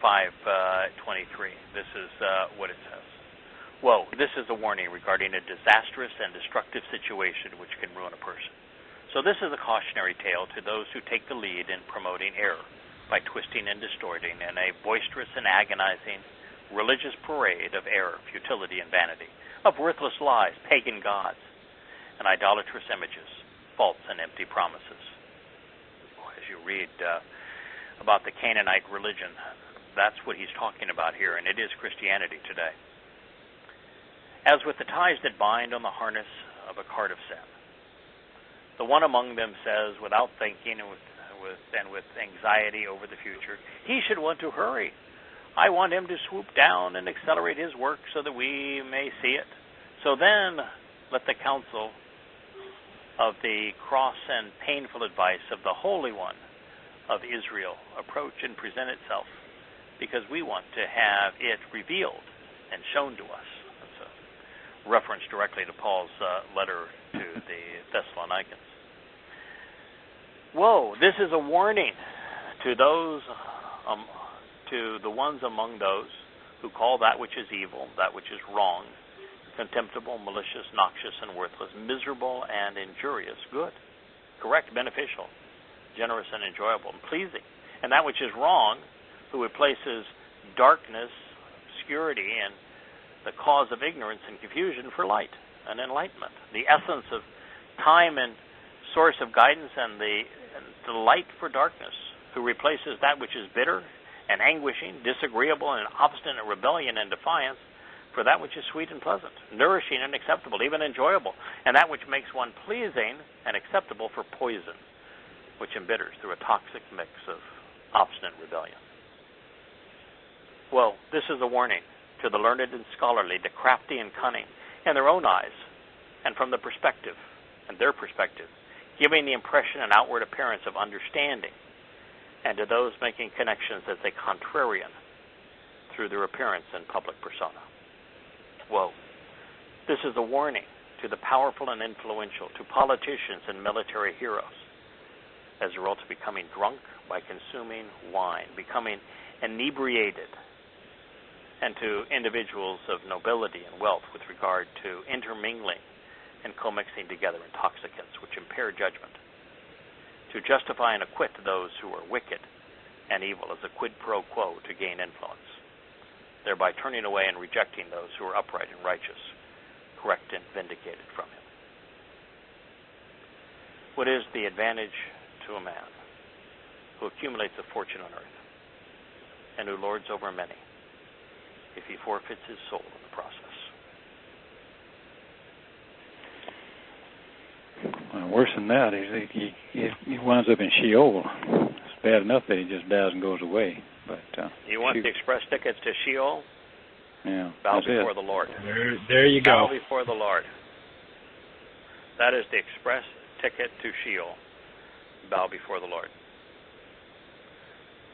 5:23. This is what it says. Woe, this is a warning regarding a disastrous and destructive situation which can ruin a person. So this is a cautionary tale to those who take the lead in promoting error by twisting and distorting in a boisterous and agonizing religious parade of error, futility, and vanity, of worthless lies, pagan gods, and idolatrous images, false and empty promises. As you read about the Canaanite religion, that's what he's talking about here, and it is Christianity today. As with the ties that bind on the harness of a cart of sin, the one among them says, without thinking and with anxiety over the future, he should want to hurry. I want him to swoop down and accelerate his work so that we may see it. So then, let the counsel of the cross and painful advice of the Holy One of Israel approach and present itself, because we want to have it revealed and shown to us. That's a reference directly to Paul's letter to the Thessalonians. Woe, this is a warning to those, to the ones among those who call that which is evil, that which is wrong, contemptible, malicious, noxious, and worthless, miserable, and injurious, good, correct, beneficial, generous, and enjoyable, and pleasing. And that which is wrong, who replaces darkness, obscurity, and the cause of ignorance and confusion for light and enlightenment, the essence of time and source of guidance, and the light for darkness, who replaces that which is bitter and anguishing, disagreeable, and obstinate rebellion and defiance for that which is sweet and pleasant, nourishing and acceptable, even enjoyable, and that which makes one pleasing and acceptable for poison, which embitters through a toxic mix of obstinate rebellion. Well, this is a warning to the learned and scholarly, the crafty and cunning, in their own eyes, and from the perspective, and their perspective, giving the impression and outward appearance of understanding, and to those making connections as a contrarian through their appearance and public persona. Woe, this is a warning to the powerful and influential, to politicians and military heroes, as a result of becoming drunk by consuming wine, becoming inebriated, and to individuals of nobility and wealth with regard to intermingling and commixing together intoxicants which impair judgment, to justify and acquit those who are wicked and evil as a quid pro quo to gain influence, thereby turning away and rejecting those who are upright and righteous, correct and vindicated from him. What is the advantage to a man who accumulates a fortune on earth and who lords over many if he forfeits his soul in the process? Well, worse than that, he winds up in Sheol. It's bad enough that he just dies and goes away. But you want the express tickets to Sheol? Yeah, bow before the Lord. There you go. Bow before the Lord. That is the express ticket to Sheol. Bow before the Lord.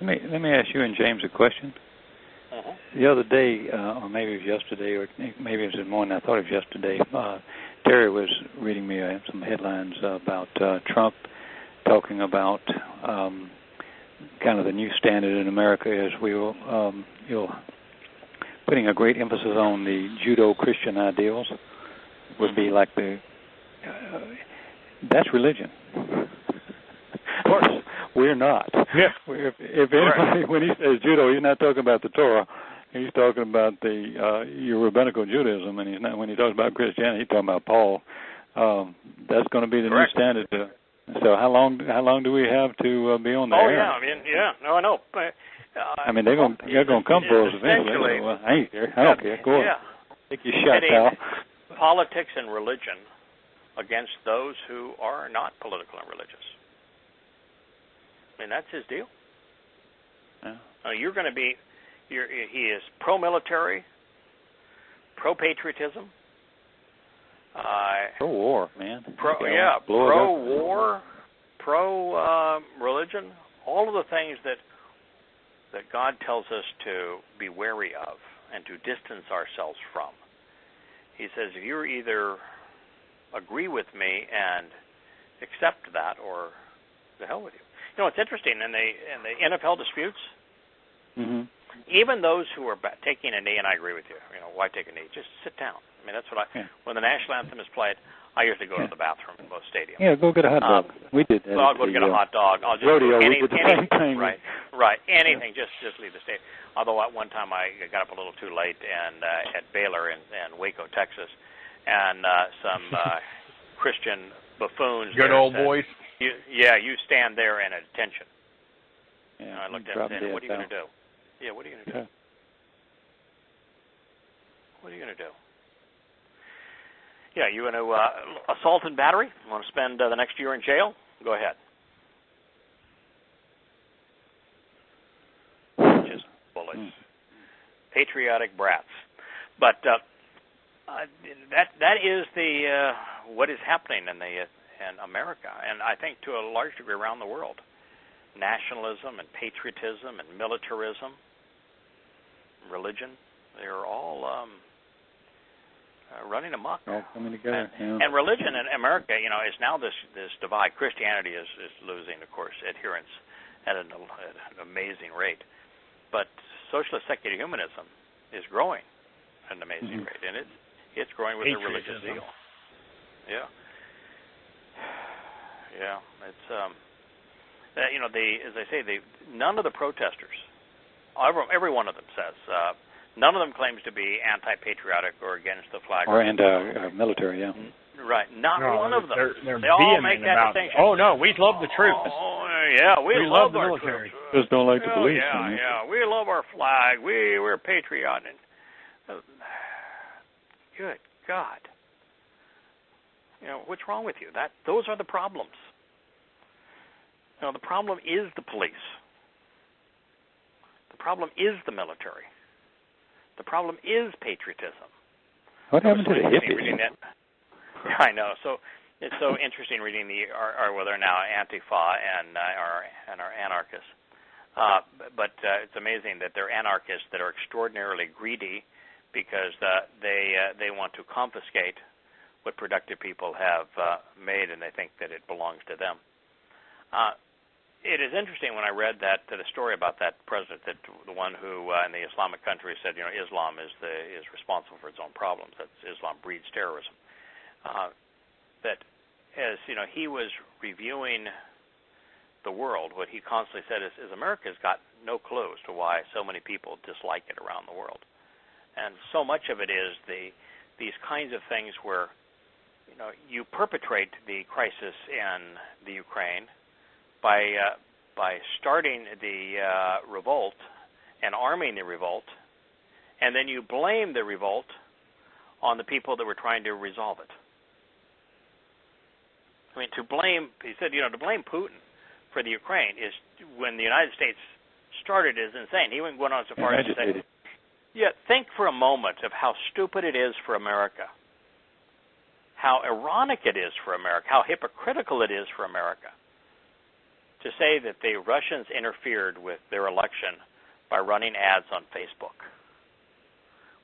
Let me ask you and James a question. Mm-hmm. The other day, or maybe it was yesterday, or maybe it was this morning, I thought it was yesterday, Terry was reading me some headlines about Trump talking about kind of the new standard in America is putting a great emphasis on the Judeo-Christian ideals would be like that's religion. Of course. We're not. Yeah. If anybody, when he says judo, he's not talking about the Torah. He's talking about your rabbinical Judaism, and he's not. When he talks about Christianity, he's talking about Paul. That's going to be the Correct. new standard. So how long do we have to be on the air? Oh yeah. No, I know. I mean, they're going to come for us eventually. So, I ain't care. I don't care. Go on. Take your shot, pal. Politics and religion against those who are not political and religious. I mean, that's his deal. Yeah. You're going to be. He is pro-military, pro-patriotism, pro-war, man. Pro-war, pro-religion. All of the things that that God tells us to be wary of and to distance ourselves from. He says, you either agree with me and accept that, or the hell with you. You know, it's interesting, in the NFL disputes, even those who are taking a knee, and I agree with you, why take a knee? Just sit down. I mean, that's what when the national anthem is played, I usually go to the bathroom in most stadiums. Yeah, go get a hot dog. We did that. So I'll go get a hot dog. I'll just rodeo. Anything, we did the same thing. Right. Anything, just leave the stadium. Although at one time I got up a little too late and at Baylor in Waco, Texas, and some Christian buffoons. Good old boys. You stand there and at attention. Yeah, I looked at him and said, what are you going to do? Yeah, what are you going to do? What are you going to do? Yeah, you want to assault and battery? You want to spend the next year in jail? Go ahead. Just bullies. Patriotic brats. But that is the what is happening in America, and I think to a large degree around the world. Nationalism and patriotism and militarism, religion, they're all running amok. All coming together. And religion in America, is now this divide. Christianity is losing, of course, adherents at an amazing rate. But socialist secular humanism is growing at an amazing rate, and it's growing with a religious zeal. Yeah. It's as I say, none of the protesters, every one of them says. None of them claims to be anti-patriotic or against the flag. Or anti-military, yeah. Right. Not one of them. They're they all make that distinction. Oh, no, we love the troops. Oh, yeah, we love the our military. troops. Just don't like the police. Yeah, we love our flag. We're patriotic. Good God. What's wrong with you? Those are the problems. The problem is the police. The problem is the military. The problem is patriotism. What happened to the hippies? I know. So it's so interesting reading they're now Antifa and are anarchists. But it's amazing that they're anarchists that are extraordinarily greedy because they want to confiscate what productive people have made, and they think that it belongs to them. It is interesting when I read the story about that president, that the one who in the Islamic country said, Islam is responsible for its own problems. That Islam breeds terrorism. That as he was reviewing the world, what he constantly said is America's got no clue as to why so many people dislike it around the world, and so much of it is these kinds of things where you perpetrate the crisis in the Ukraine by starting the revolt and arming the revolt, and then you blame the revolt on the people that were trying to resolve it. I mean, he said, to blame Putin for the Ukraine is, when the United States started, is insane. He went on so far as to say, think for a moment of how stupid it is for America, how ironic it is for America, how hypocritical it is for America to say that the Russians interfered with their election by running ads on Facebook,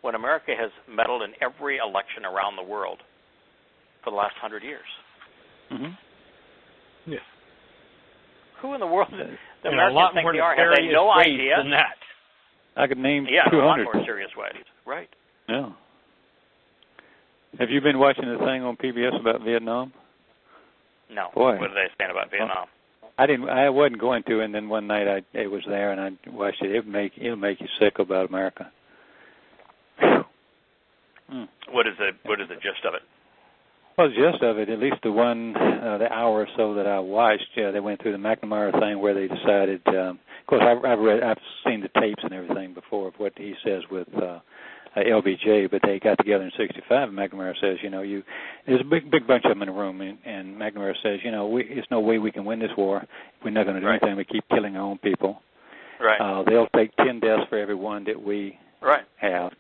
when America has meddled in every election around the world for the last 100 years. Yeah. Who in the world the a Americans lot think more they are? Have they no idea? Than that. I could name 200. A lot more serious ways. Right. Yeah. Have you been watching the thing on PBS about Vietnam? No. Boy. What are they saying about Vietnam? I wasn't going to, and then one night I was there and I watched it. It'll make you sick about America. What is the gist of it? Well, the gist of it, at least the hour or so that I watched, they went through the McNamara thing where they decided. Of course, I've seen the tapes and everything before of what he says with LBJ, but they got together in '65, and McNamara says, there's a big bunch of them in a room, and McNamara says, there's no way we can win this war. We're not going to do anything. We keep killing our own people. Right. They'll take 10 deaths for every one that we have.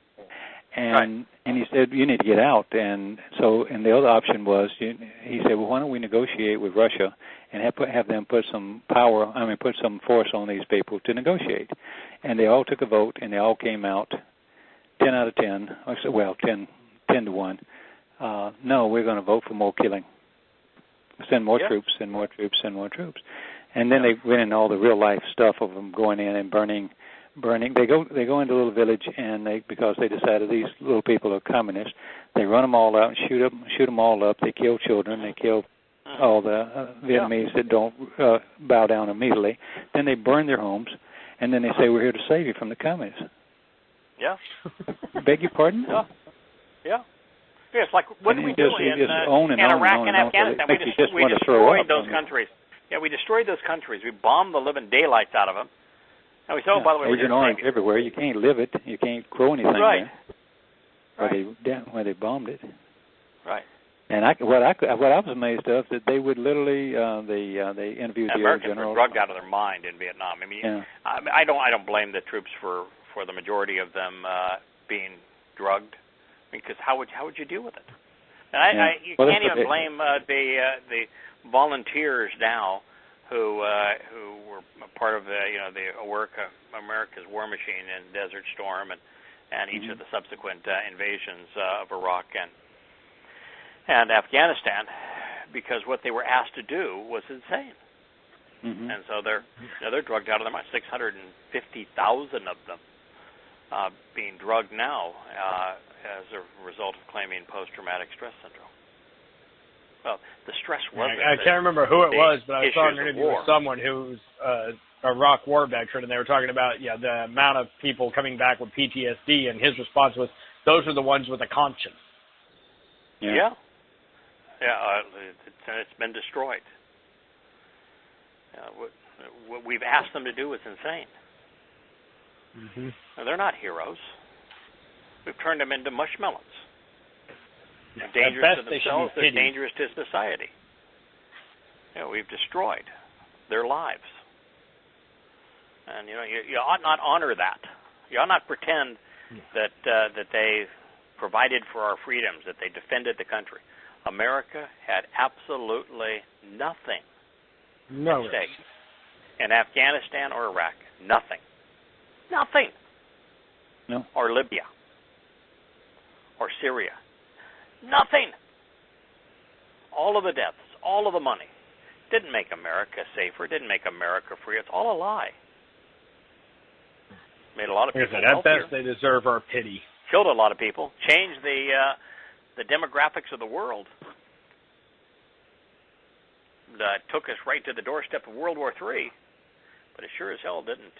And And he said, you need to get out. And the other option was, he said, well, why don't we negotiate with Russia and have them put some force on these people to negotiate. And they all took a vote, and they all came out 10 out of 10, well, 10 to 1. No, we're going to vote for more killing. Send more troops, send more troops, send more troops. And then they went into all the real life stuff of them going in and burning. They go into a little village, and because they decided these little people are communists, they run them all out and shoot them all up. They kill children. They kill all the Vietnamese that don't bow down immediately. Then they burn their homes, and then they say, we're here to save you from the communists. Yeah. Beg your pardon? Yeah. Yeah. Yeah, it's like, what did we do in Iraq and Afghanistan? We destroyed those countries. Yeah, we destroyed those countries. We bombed the living daylights out of them. And we said, by the way, Agent Orange everywhere. You can't live it. You can't grow anything there. Where they bombed it. Right. And what I was amazed of that they would literally they interviewed the Americans general. were drugged out of their mind in Vietnam. I mean, I don't blame the troops for the majority of them being drugged, because how would you deal with it? And you can't even blame the volunteers now who were part of the America's war machine in Desert Storm and each of the subsequent invasions of Iraq and Afghanistan, because what they were asked to do was insane. And so they're drugged out of their mind. 650,000 of them being drugged now as a result of claiming post-traumatic stress syndrome. Well, the stress wasn't. I can't remember who it was, but I saw an interview with someone who's a Iraq war veteran, and they were talking about the amount of people coming back with PTSD, and his response was, "Those are the ones with a conscience." Yeah. It's been destroyed. What we've asked them to do is insane. Now, they're not heroes. We've turned them into mushmelons. They're dangerous to themselves. They're dangerous to society. We've destroyed their lives. And you ought not honor that. You ought not pretend that they provided for our freedoms, that they defended the country. America had absolutely nothing at stake in Afghanistan or Iraq. Nothing. Nothing. No. Or Libya. Or Syria. Nothing. All of the deaths, all of the money, didn't make America safer, didn't make America free. It's all a lie. Made a lot of people at best, they deserve our pity. Killed a lot of people. Changed the demographics of the world. That took us right to the doorstep of World War III. But it sure as hell didn't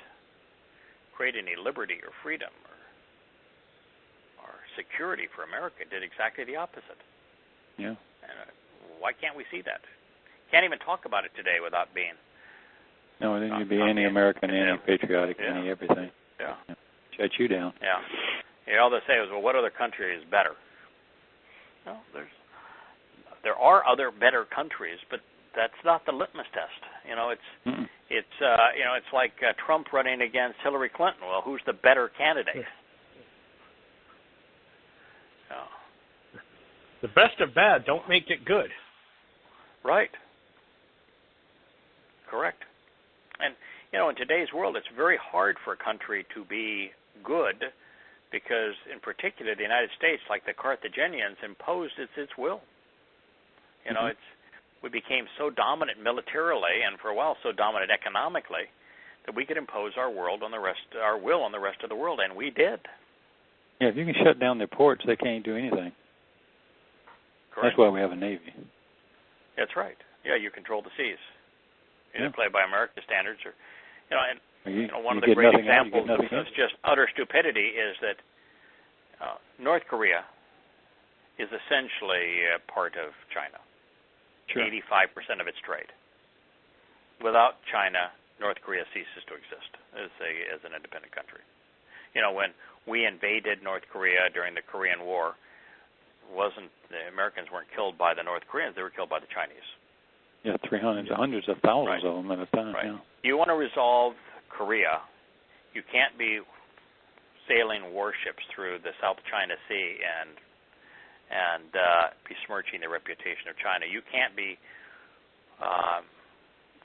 create any liberty or freedom or security for America. It did exactly the opposite. Yeah. And why can't we see that? Can't even talk about it today without being. No, then you'd be anti-American, anti-patriotic, anti-everything. Yeah. Shut you down. Yeah. All they say is, well, what other country is better? Well, there are other better countries, but that's not the litmus test. It's like Trump running against Hillary Clinton. Well, who's the better candidate? The best of bad don't make it good. Right. Correct. And, in today's world, it's very hard for a country to be good because, in particular, the United States, like the Carthaginians, imposed its will. We became so dominant militarily and, for a while, so dominant economically that we could impose our will on the rest of the world, and we did. Yeah, if you can shut down their ports, they can't do anything. Correct. That's why we have a Navy. That's right. Yeah, you control the seas. You play by American standards, or one of the great examples of just utter stupidity is that North Korea is essentially part of China. Sure. 85% of its trade. Without China, North Korea ceases to exist as an independent country. When we invaded North Korea during the Korean War, the Americans weren't killed by the North Koreans, they were killed by the Chinese. Yeah, hundreds of thousands of them at a time. Right. Yeah. You want to resolve Korea, you can't be sailing warships through the South China Sea and besmirching the reputation of China. You can't be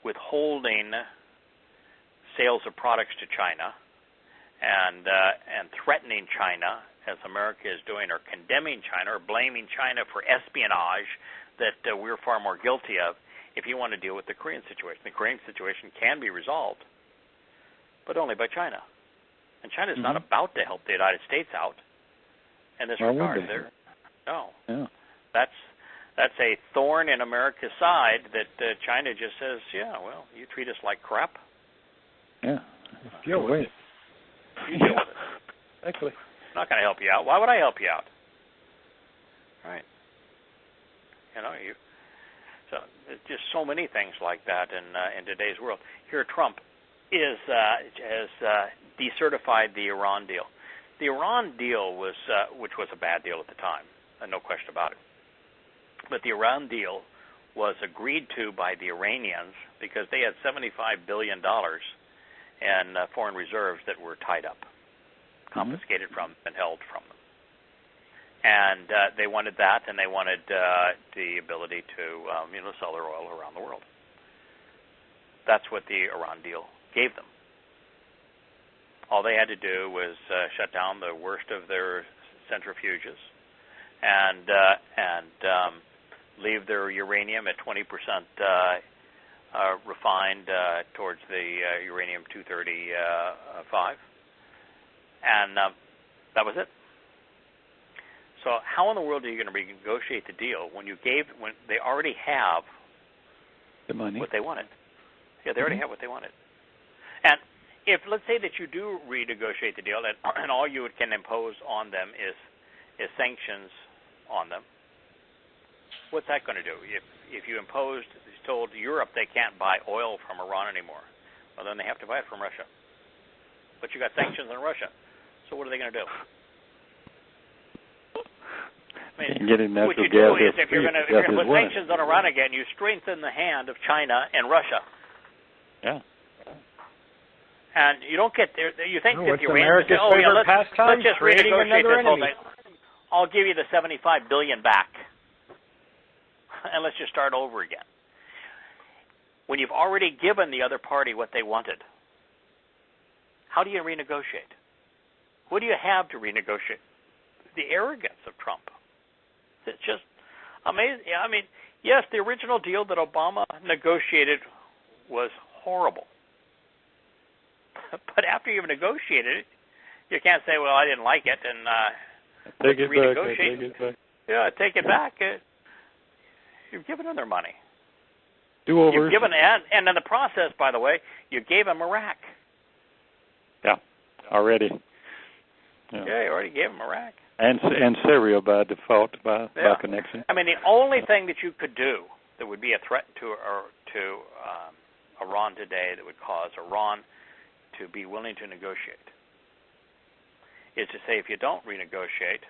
withholding sales of products to China and threatening China, as America is doing, or condemning China or blaming China for espionage that we're far more guilty of, if you want to deal with the Korean situation. The Korean situation can be resolved, but only by China. And China's not about to help the United States out in this regard. No. Yeah. That's a thorn in America's side that China just says, yeah, well, you treat us like crap. Yeah. Deal with it. You deal with it. Exactly. I'm not going to help you out. Why would I help you out? Right. So there's just so many things like that in today's world. Here, Trump has decertified the Iran deal. The Iran deal was, which was a bad deal at the time, no question about it. But the Iran deal was agreed to by the Iranians because they had $75 billion in foreign reserves that were tied up, confiscated from and held from them. And they wanted that, and they wanted the ability to sell their oil around the world. That's what the Iran deal gave them. All they had to do was shut down the worst of their centrifuges and leave their uranium at 20% refined towards the uranium-235, and that was it. So how in the world are you going to renegotiate the deal when they already have the money, what they wanted? Yeah, they already have what they wanted. And if, let's say that you do renegotiate the deal, and all you can impose on them is sanctions on them, what's that going to do? If you told Europe they can't buy oil from Iran anymore, well, then they have to buy it from Russia. But you got sanctions on Russia, so what are they going to do? I mean, what you do is if you're going to put sanctions on Iran again, you strengthen the hand of China and Russia. Yeah. And you don't get there. You think that the Iranians say, let's just renegotiate this whole thing. I'll give you the $75 billion back, and let's just start over again. When you've already given the other party what they wanted, how do you renegotiate? What do you have to renegotiate? The arrogance of Trump. It's just amazing. I mean, yes, the original deal that Obama negotiated was horrible. But after you've negotiated it, you can't say, well, I didn't like it, and take it renegotiate. back. Yeah, take it back. You've given them their money. Do-overs. You've given, and in the process, by the way, you gave them Iraq. Yeah, already. Yeah, you already gave them Iraq. And Syria by default, by connection. I mean, the only thing that you could do that would be a threat to Iran today that would cause Iran to be willing to negotiate is to say, if you don't renegotiate,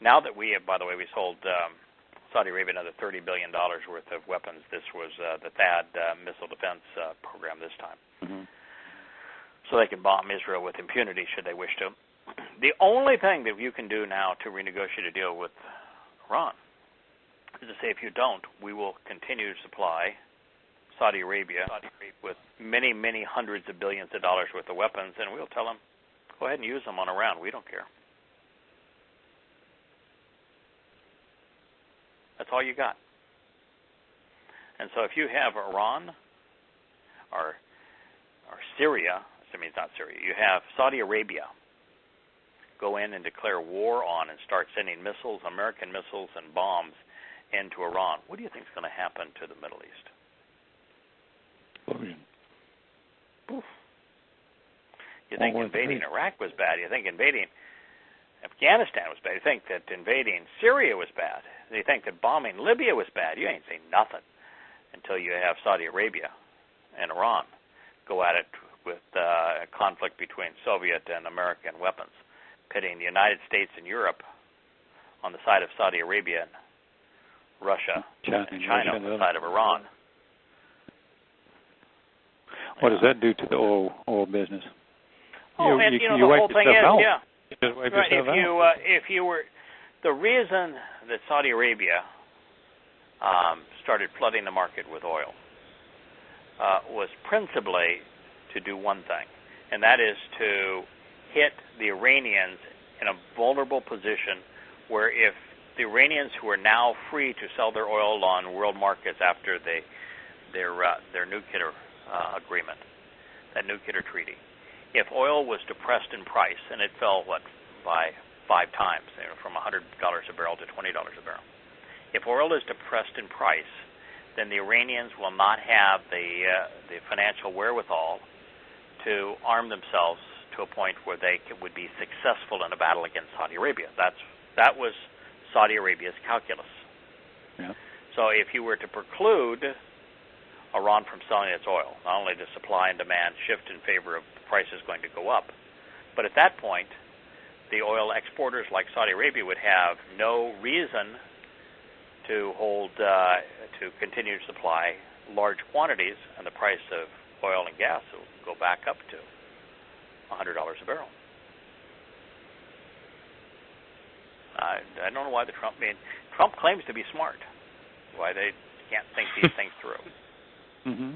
now that we have, by the way, we sold Saudi Arabia another $30 billion worth of weapons. This was the THAAD missile defense program this time. Mm-hmm. So they can bomb Israel with impunity should they wish to. The only thing that you can do now to renegotiate a deal with Iran is to say, if you don't, we will continue to supply Saudi Arabia with many, many hundreds of billions of dollars worth of weapons, and we'll tell them, go ahead and use them on Iran. We don't care. That's all you got. And so if you have Iran or Syria, I mean, it's not Syria, you have Saudi Arabia go in and declare war on and start sending missiles, American missiles and bombs into Iran, what do you think is going to happen to the Middle East? Oof. You think invading Iraq was bad. You think invading Afghanistan was bad. You think that invading Syria was bad. You think that bombing Libya was bad. You ain't seen nothing until you have Saudi Arabia and Iran go at it with a conflict between Soviet and American weapons, pitting the United States and Europe on the side of Saudi Arabia and Russia and China on the side of Iran. What does that do to the oil business? the whole thing is, yeah. Just wipe right. yourself If you were, the reason that Saudi Arabia started flooding the market with oil was principally to do one thing, and that is to hit the Iranians in a vulnerable position where if the Iranians, who are now free to sell their oil on world markets after their nuclear agreement, that nuclear treaty, if oil was depressed in price, and it fell, by 5 times, from $100 a barrel to $20 a barrel. If oil is depressed in price, then the Iranians will not have the financial wherewithal to arm themselves to a point where they would be successful in a battle against Saudi Arabia. That was Saudi Arabia's calculus. Yeah. So if you were to preclude Iran from selling its oil, not only does supply and demand shift in favor of prices going to go up, but at that point, the oil exporters like Saudi Arabia would have no reason to to continue to supply large quantities, and the price of oil and gas will go back up to $100 a barrel. I don't know why Trump claims to be smart. Why they can't think these things through. Mm-hmm.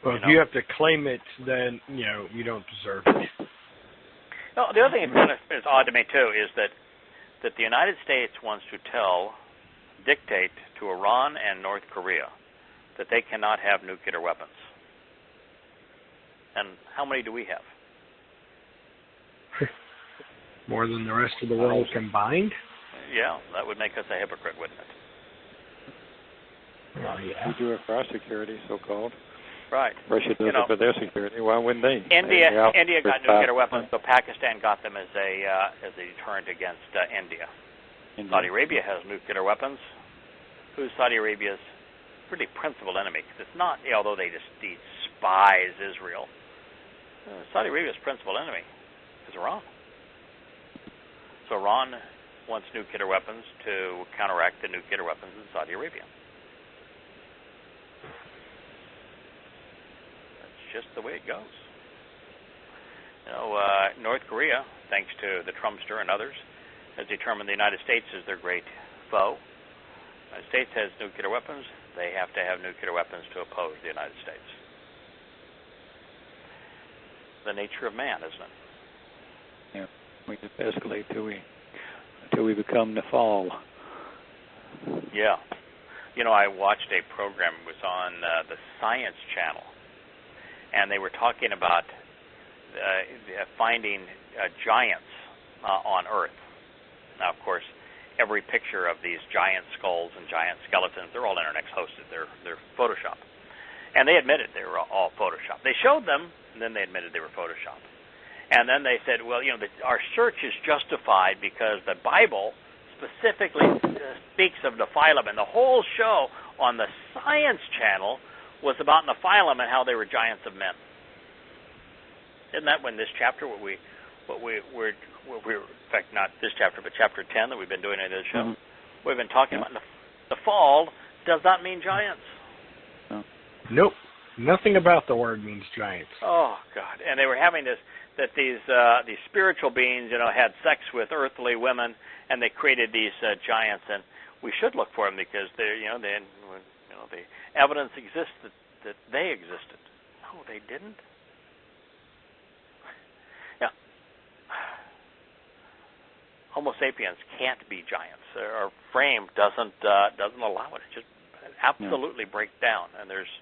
Well, if you have to claim it, then you don't deserve it. No, the other thing that's odd to me too is that the United States wants to dictate to Iran and North Korea that they cannot have nuclear weapons. And how many do we have? More than the rest of the world combined? Yeah, that would make us a hypocrite, wouldn't it? Well, yeah. We do it for our security, so-called. Right. Russia does it for their security. Why wouldn't they? India got nuclear weapons, so Pakistan got them as a deterrent against India. Saudi Arabia has nuclear weapons. Who's Saudi Arabia's really principal enemy? Because it's not, although they despise Israel, Saudi Arabia's principal enemy is Iran. So Iran wants nuclear weapons to counteract the nuclear weapons in Saudi Arabia. That's just the way it goes. North Korea, thanks to the Trumpster and others, has determined the United States is their great foe. The United States has nuclear weapons. They have to have nuclear weapons to oppose the United States. The nature of man, isn't it? Yeah, we just escalate till we become Nephal. Yeah. I watched a program. It was on the Science Channel, and they were talking about finding giants on Earth. Now, of course, every picture of these giant skulls and giant skeletons, they're all Internet hosted. They're Photoshop. And they admitted they were all Photoshop. They showed them, and then they admitted they were Photoshop. And then they said, well, our search is justified because the Bible specifically speaks of Nephilim, and the whole show on the Science Channel was about Nephilim and how they were giants of men. Isn't that when this chapter, in fact, not this chapter, but chapter 10 that we've been doing in this show, we've been talking about the fall does not mean giants. No. Nope. Nothing about the word means giants. Oh, God. And they were having these spiritual beings, had sex with earthly women, and they created these giants, and we should look for them because the evidence exists that they existed. No, they didn't. Yeah. Homo sapiens can't be giants. Our frame doesn't allow it. It just absolutely break down, and there's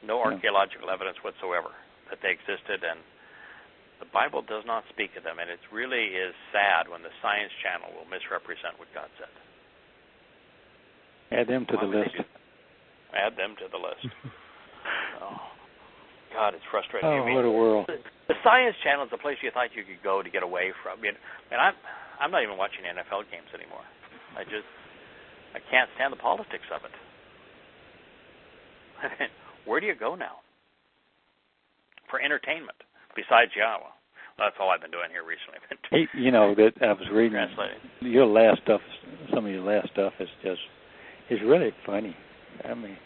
no archaeological evidence whatsoever that they existed, and the Bible does not speak of them, and it really is sad when the Science Channel will misrepresent what God said. Add them to the list. Add them to the list. Oh, God, it's frustrating. Oh, what a world. The Science Channel is the place you thought you could go to get away from. I'm not even watching NFL games anymore. I can't stand the politics of it. Where do you go now for entertainment besides Yahowah? That's all I've been doing here recently. Hey, that I was reading translating. Your last stuff. Some of your last stuff is really funny. I mean,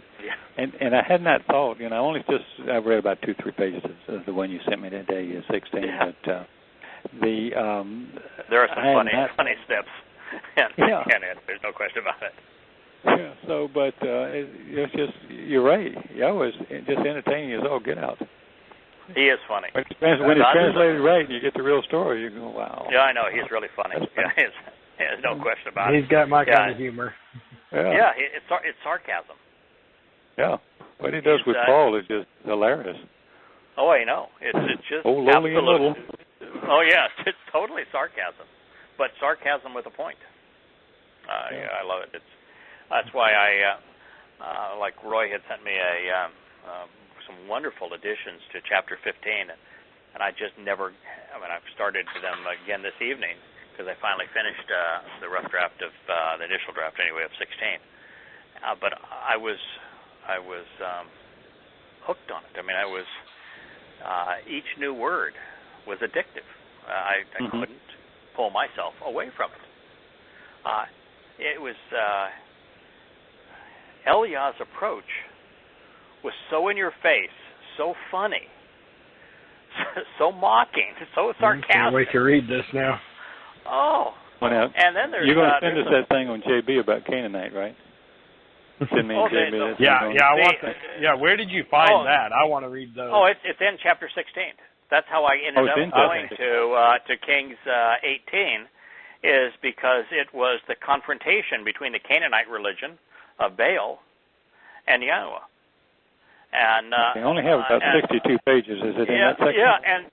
and I had not thought. I've read about 2-3 pages of the one you sent me that day, 16. Yeah. But there are some funny steps. There's no question about it. Yeah. So, but it's just you're right. Yahweh's just entertaining as all get out. He is funny. When it's translated right and you get the real story, you go, wow. Yeah, I know. He's really funny. There's no question about it. He's got my kind of humor. Yeah, it's sarcasm. Yeah. What he does with Paul is just hilarious. Oh, I know. It's just lowly and little. Oh, yeah. It's totally sarcasm. But sarcasm with a point. Yeah, I love it. That's why like Roy had sent me some wonderful additions to chapter 15, and I just never. I've started them again this evening because I finally finished the rough draft of the initial draft anyway of 16. But I was hooked on it. Each new word was addictive. I couldn't pull myself away from it. It was Eliah's approach was so in your face, so funny, so mocking, so sarcastic. I can't wait to read this now. Oh, and then there's you're going to send us that thing on JB about Canaanite, right? Send me JB. Yeah. Where did you find that? I want to read those. Oh, it's in chapter 16. That's how I ended up going to Kings 18, is because it was the confrontation between the Canaanite religion of Baal and Yahowah. And they only have about 62 pages. Is it in that section? Yeah, and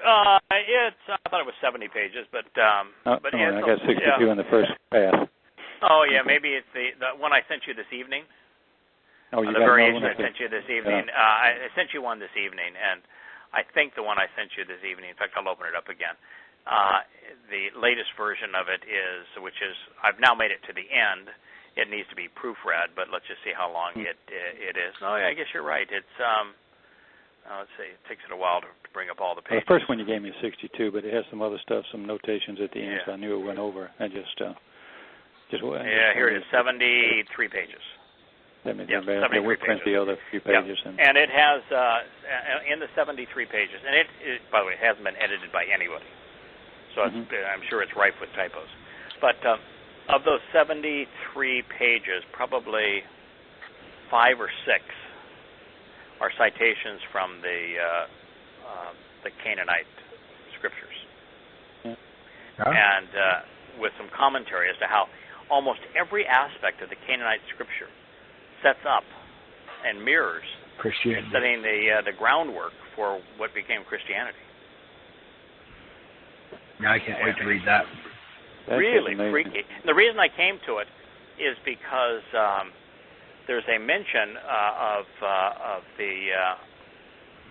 I thought it was 70 pages, but I got 62 in the first pass. Oh yeah, maybe it's the one I sent you this evening. Oh, you the got variation one I sent you this evening. I sent you one this evening, and I think the one I sent you this evening. In fact, I'll open it up again. The latest version of it which is I've now made it to the end. It needs to be proofread, but let's just see how long it is. Oh, yeah, I guess you're right. It's let's see. It takes it a while to bring up all the pages. The first one you gave me is 62, but it has some other stuff, some notations at the end, so I knew it went over. I just here it is, 73 pages. 73 pages. The other few pages. Yeah. And it has in the 73 pages, and it by the way, it hasn't been edited by anybody, so I'm sure it's rife with typos, but. Of those 73 pages, probably 5 or 6 are citations from the Canaanite scriptures, and with some commentary as to how almost every aspect of the Canaanite scripture sets up and mirrors Christianity, setting the groundwork for what became Christianity. Yeah, I can't wait to read that. That's really amazing. freaky. And the reason I came to it is because there's a mention of the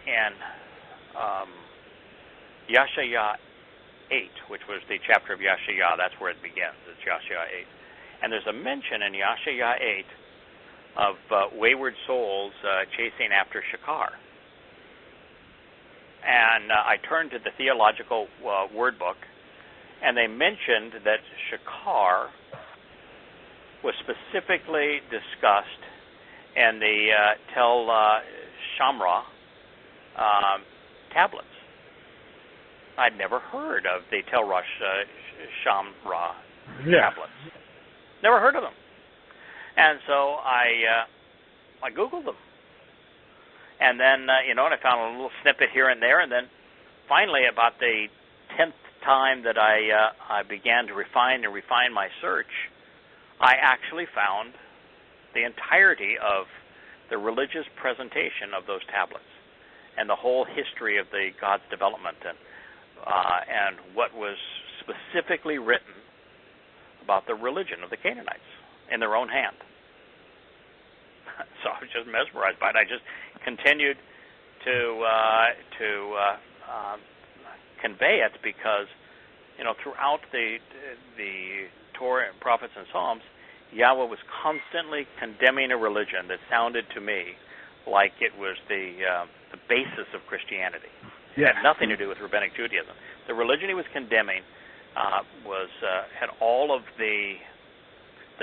in Yahshua 8, which was the chapter of Yahshua. That's where it begins. It's Yahshua 8, and there's a mention in Yahshua 8 of wayward souls chasing after Shakar. And I turned to the theological word book. And they mentioned that Shakar was specifically discussed in the Tel Shamra tablets. I'd never heard of the Tel Shamra tablets. Never heard of them. And so I Googled them. And then, and I found a little snippet here and there. And then finally, about the 10th time that I began to refine my search, I actually found the entirety of the religious presentation of those tablets and the whole history of the God's development and what was specifically written about the religion of the Canaanites in their own hand. So I was just mesmerized by it. I just continued to convey it because, throughout the Torah and prophets and Psalms, Yahweh was constantly condemning a religion that sounded to me like it was the basis of Christianity. It had nothing to do with rabbinic Judaism. The religion he was condemning had all of the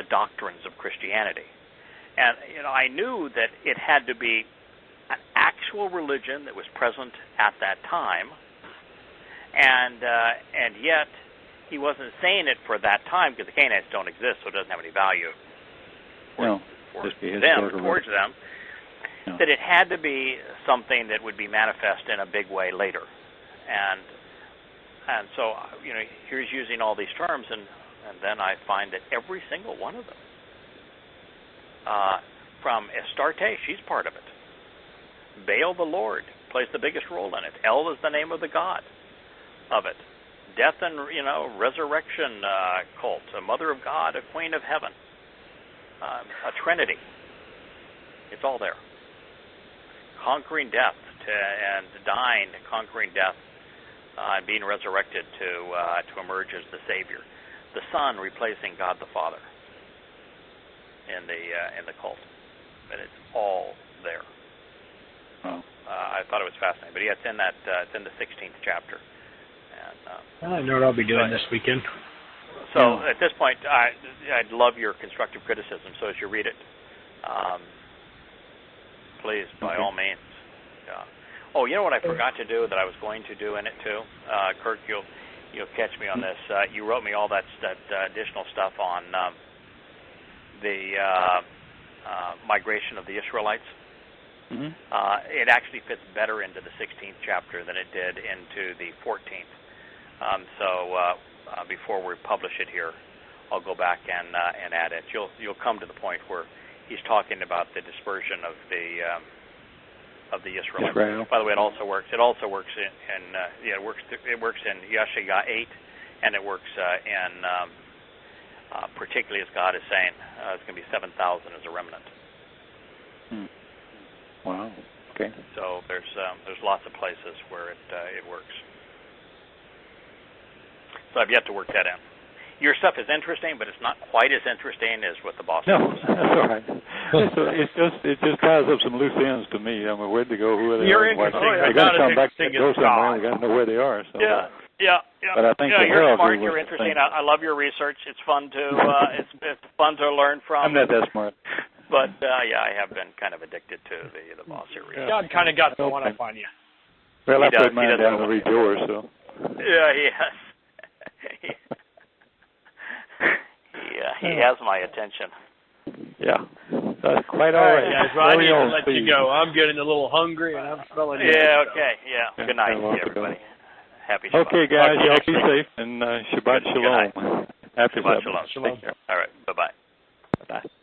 doctrines of Christianity. And, I knew that it had to be an actual religion that was present at that time, And yet he wasn't saying it for that time because the Canaanites don't exist, so it doesn't have any value for them or towards them. No. That it had to be something that would be manifest in a big way later, and so here's using all these terms, and then I find that every single one of them, from Astarte, she's part of it. Baal the Lord plays the biggest role in it. El is the name of the god of it. Death and resurrection cult, a mother of God, a queen of heaven, a trinity. It's all there. Conquering death and dying, conquering death, and being resurrected to emerge as the Savior. The Son replacing God the Father in the cult, but it's all there. Wow. I thought it was fascinating, but yeah, it's in that it's in the 16th chapter. And I know what I'll be doing this weekend. So at this point, I'd love your constructive criticism. So as you read it, please, by all means. Oh, you know what I forgot to do that I was going to do in it too, Kirk. You'll catch me on this. You wrote me all that additional stuff on the migration of the Israelites. Mm-hmm. It actually fits better into the 16th chapter than it did into the 14th. So before we publish it here, I'll go back and add it. You'll come to the point where he's talking about the dispersion of the Israelites. Israel. By the way, it also works. It also works it works in Yeshaya 8, and it works in particularly as God is saying, it's going to be 7,000 as a remnant. Wow. Okay. So there's lots of places where it works. So I've yet to work that in. Your stuff is interesting, but it's not quite as interesting as what the boss No, does. that's all right. It just ties up some loose ends to me. I mean, where to go, who are they? You're interesting, they but got to not come as back interesting and go as somewhere. God. We got to know where they are. So. Yeah. But I think you're smart. You're interesting. I love your research. It's fun to it's fun to learn from. I'm not that smart. But I have been kind of addicted to the boss series. God kind of got the one up on you. Well, He I put does. mine down to read yours, so. Yeah, he has. He has my attention. Yeah, that's quite all right. Guys, well, I need to let you go. I'm getting a a little hungry, and I'm smelling. Yeah, okay, yeah. Good night, everybody. Happy Shabbat. Okay, guys, y'all be safe, and Shabbat Shalom. Happy Shabbat Shabbat. Shalom. Shalom. All right.